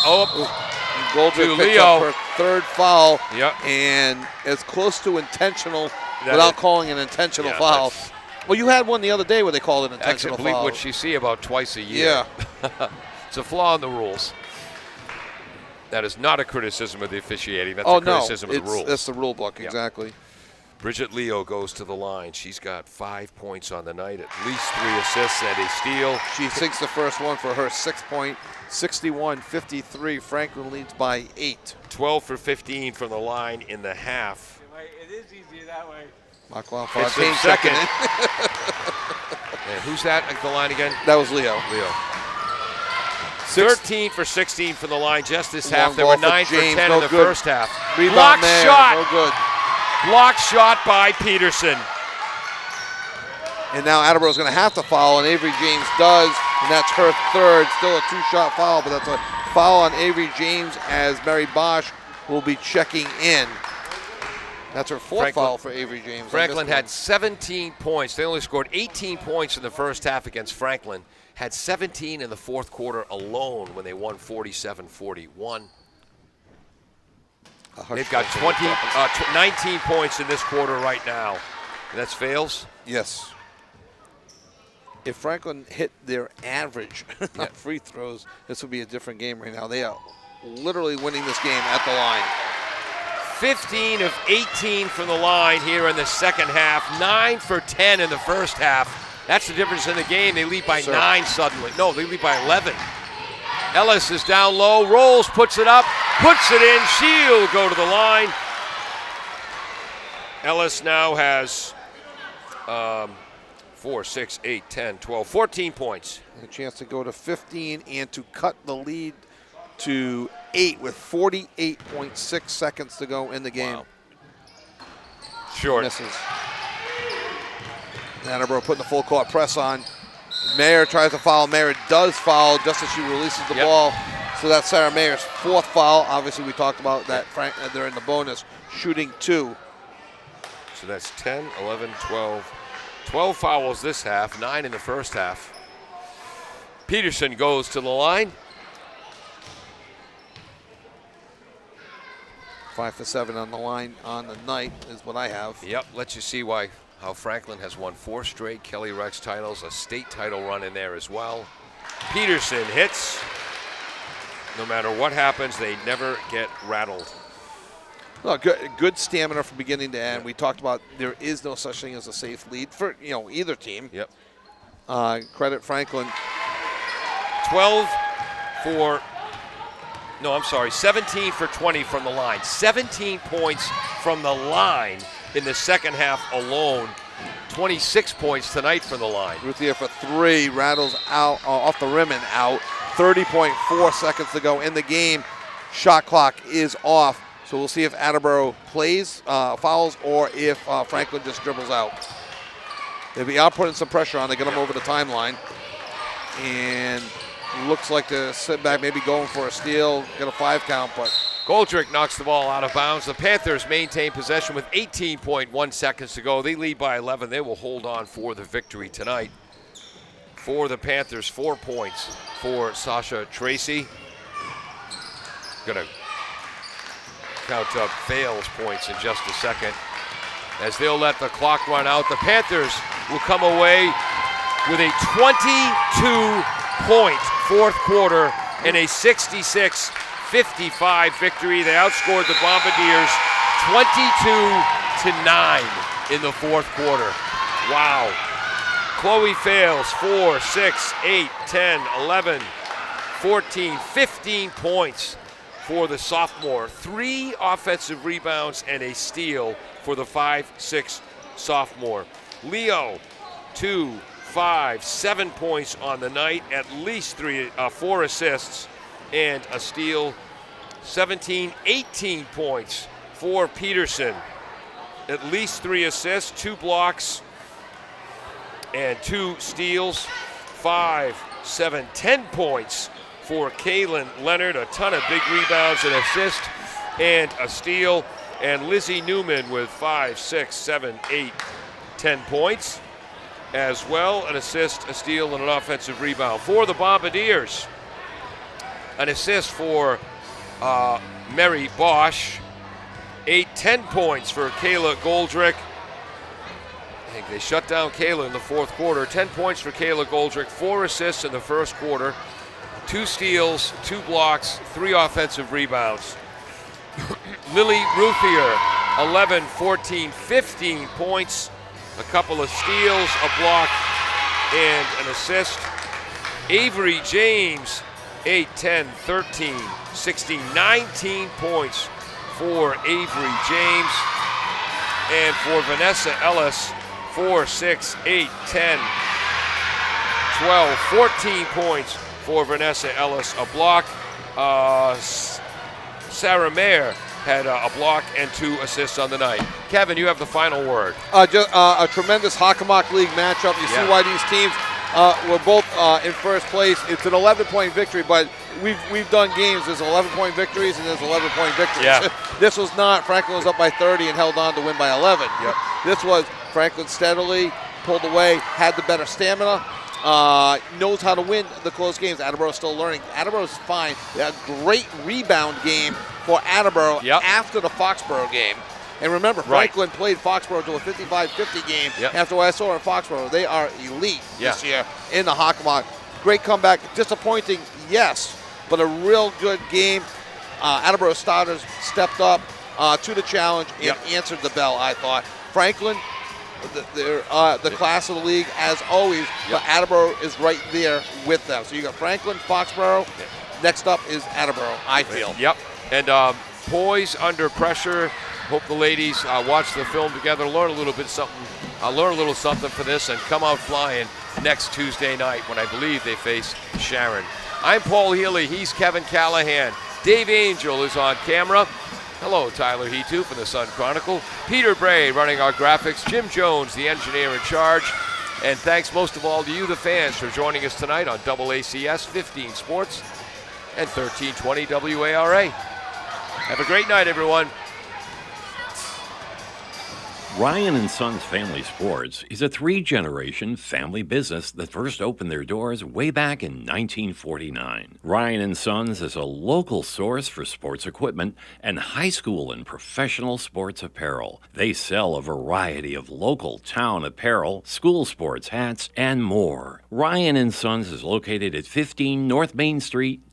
Goldrick picks Leo. up her 3rd foul, Yep. and it's close to intentional without calling an intentional Yeah, foul. that's- Well, you had one the other day where they called it an Actually, intentional I believe foul. what you see about twice a year. Yeah. It's a flaw in the rules. That is not a criticism of the officiating. That's Oh, a criticism of the rules. That's the rule book, Yeah. exactly. Bridget Leo goes to the line. She's got 5 points on the night, at least 3 assists and a steal. She sinks the first one for her 6 point, 61-53. Franklin leads by 8. 12 for 15 from the line in the half. It is easier that way. Marquand It's Fontaine in second. checking in. And who's that at the line again? That was Leo. Leo. 6 13 for 16 from the line just this Long half. There ball were for 9 for James, 10 no in the good. first half. Rebound Block there, shot. no good. Block shot by Peterson. And now Attleboro's going to have to foul, and Avery James does, and that's her 3rd. Still a 2-shot foul, but that's a foul on Avery James as Mary Bosch will be checking in. That's her fourth foul for Avery James. Franklin had 17 points. They only scored 18 points in the first half against Franklin. Had 17 in the fourth quarter alone when they won 47-41. They've got 19 points in this quarter right now. And that's Fails? Yes. If Franklin hit their average free throws, this would be a different game right now. They are literally winning this game at the line. 15 of 18 from the line here in the second half. 9 for 10 in the first half. That's the difference in the game. They lead by 9 suddenly. No, they lead by 11. Ellis is down low, rolls, puts it up, puts it in. She'll go to the line. Ellis now has 4, 6, 8, 10, 12, 14 points. A chance to go to 15 and to cut the lead to 8 with 48.6 seconds to go in the game. Wow. Short. Misses. Attleboro putting the full court press on. Mayer tries to foul. Mayer does foul just as she releases the ball. So that's Sarah Mayer's fourth foul. Obviously, we talked about that. They're in the bonus, shooting 2. So that's 10, 11, 12. 12 fouls this half, 9 in the first half. Peterson goes to the line. 5 for 7 on the line on the night is what I have. Yep, lets you see how Franklin has won 4 straight Kelly Rex titles, a state title run in there as well. Peterson hits. No matter what happens, they never get rattled. No, good stamina from beginning to end. We talked about there is no such thing as a safe lead for either team. Yep. Credit Franklin. 17 for 20 from the line. 17 points from the line in the second half alone. 26 points tonight from the line. Ruthier for 3, rattles out off the rim and out. 30.4 seconds to go in the game. Shot clock is off. So we'll see if Attleboro plays, fouls, or if Franklin just dribbles out. They'll be out putting some pressure on. They get them over the timeline. And looks like they're sitting back, maybe going for a steal, get a 5 count, but Goldrick knocks the ball out of bounds. The Panthers maintain possession with 18.1 seconds to go. They lead by 11. They will hold on for the victory tonight. For the Panthers, 4 points for Sasha Tracy. Gonna count up Fails points in just a second. As they'll let the clock run out, the Panthers will come away with a 22-point fourth quarter and a 66-55 victory. They outscored the Bombardiers 22-9 in the fourth quarter. Wow. Chloe Fails, 4, 6, 8, 10, 11, 14, 15 points for the sophomore. 3 offensive rebounds and a steal for the 5'6" sophomore. Leo, 2, 5, 7 points on the night, at least 4 assists and a steal. 17, 18 points for Peterson. At least 3 assists, 2 blocks, and 2 steals. 5, 7, 10 points for Kaylin Leonard. A ton of big rebounds, an assist, and a steal. And Lizzie Newman with 5, 6, 7, 8, 10 points. As well, an assist, a steal, and an offensive rebound. For the Bombardiers, an assist for Mary Bosch. 8, 10 points for Kayla Goldrick. I think they shut down Kayla in the fourth quarter. 10 points for Kayla Goldrick, 4 assists in the first quarter, 2 steals, 2 blocks, 3 offensive rebounds. Lily Ruthier, 11, 14, 15 points, a couple of steals, a block, and an assist. Avery James, 8, 10, 13, 16, 19 points for Avery James. And for Vanessa Ellis, 4, 6, 8, 10, 12, 14 points for Vanessa Ellis, a block. Sarah Mayer had a block and 2 assists on the night. Kevin, you have the final word. Just a tremendous Hockomock League matchup. You see why these teams were both in first place. It's an 11-point victory, but we've done games. There's 11-point victories and there's 11-point victories. Yeah. This was not. Franklin was up by 30 and held on to win by 11. Yep. This was Franklin steadily pulled away, had the better stamina, knows how to win the close games. Attleboro's still learning. Attleboro's fine. A great rebound game for Attleboro after the Foxborough game. And remember, Franklin played Foxborough to a 55-50 game after what I saw in Foxborough. They are elite this year in the Hockomock. Great comeback. Disappointing, yes, but a real good game. Attleboro starters stepped up to the challenge and answered the bell, I thought. Franklin, they're the class of the league, as always, but Attleboro is right there with them. So you got Franklin, Foxborough. Next up is Attleboro, I feel. Yep. And poise under pressure. Hope the ladies watch the film together, learn a little something for this, and come out flying next Tuesday night when I believe they face Sharon. I'm Paul Healy. He's Kevin Callahan. Dave Angel is on camera. Hello, Tyler Heatu from the Sun Chronicle. Peter Bray running our graphics. Jim Jones, the engineer in charge. And thanks most of all to you, the fans, for joining us tonight on AACS 15 Sports and 1320 WARA. Have a great night, everyone. Ryan and Sons Family Sports is a 3-generation family business that first opened their doors way back in 1949. Ryan and Sons is a local source for sports equipment and high school and professional sports apparel. They sell a variety of local town apparel, school sports hats, and more. Ryan and Sons is located at 15 North Main Street,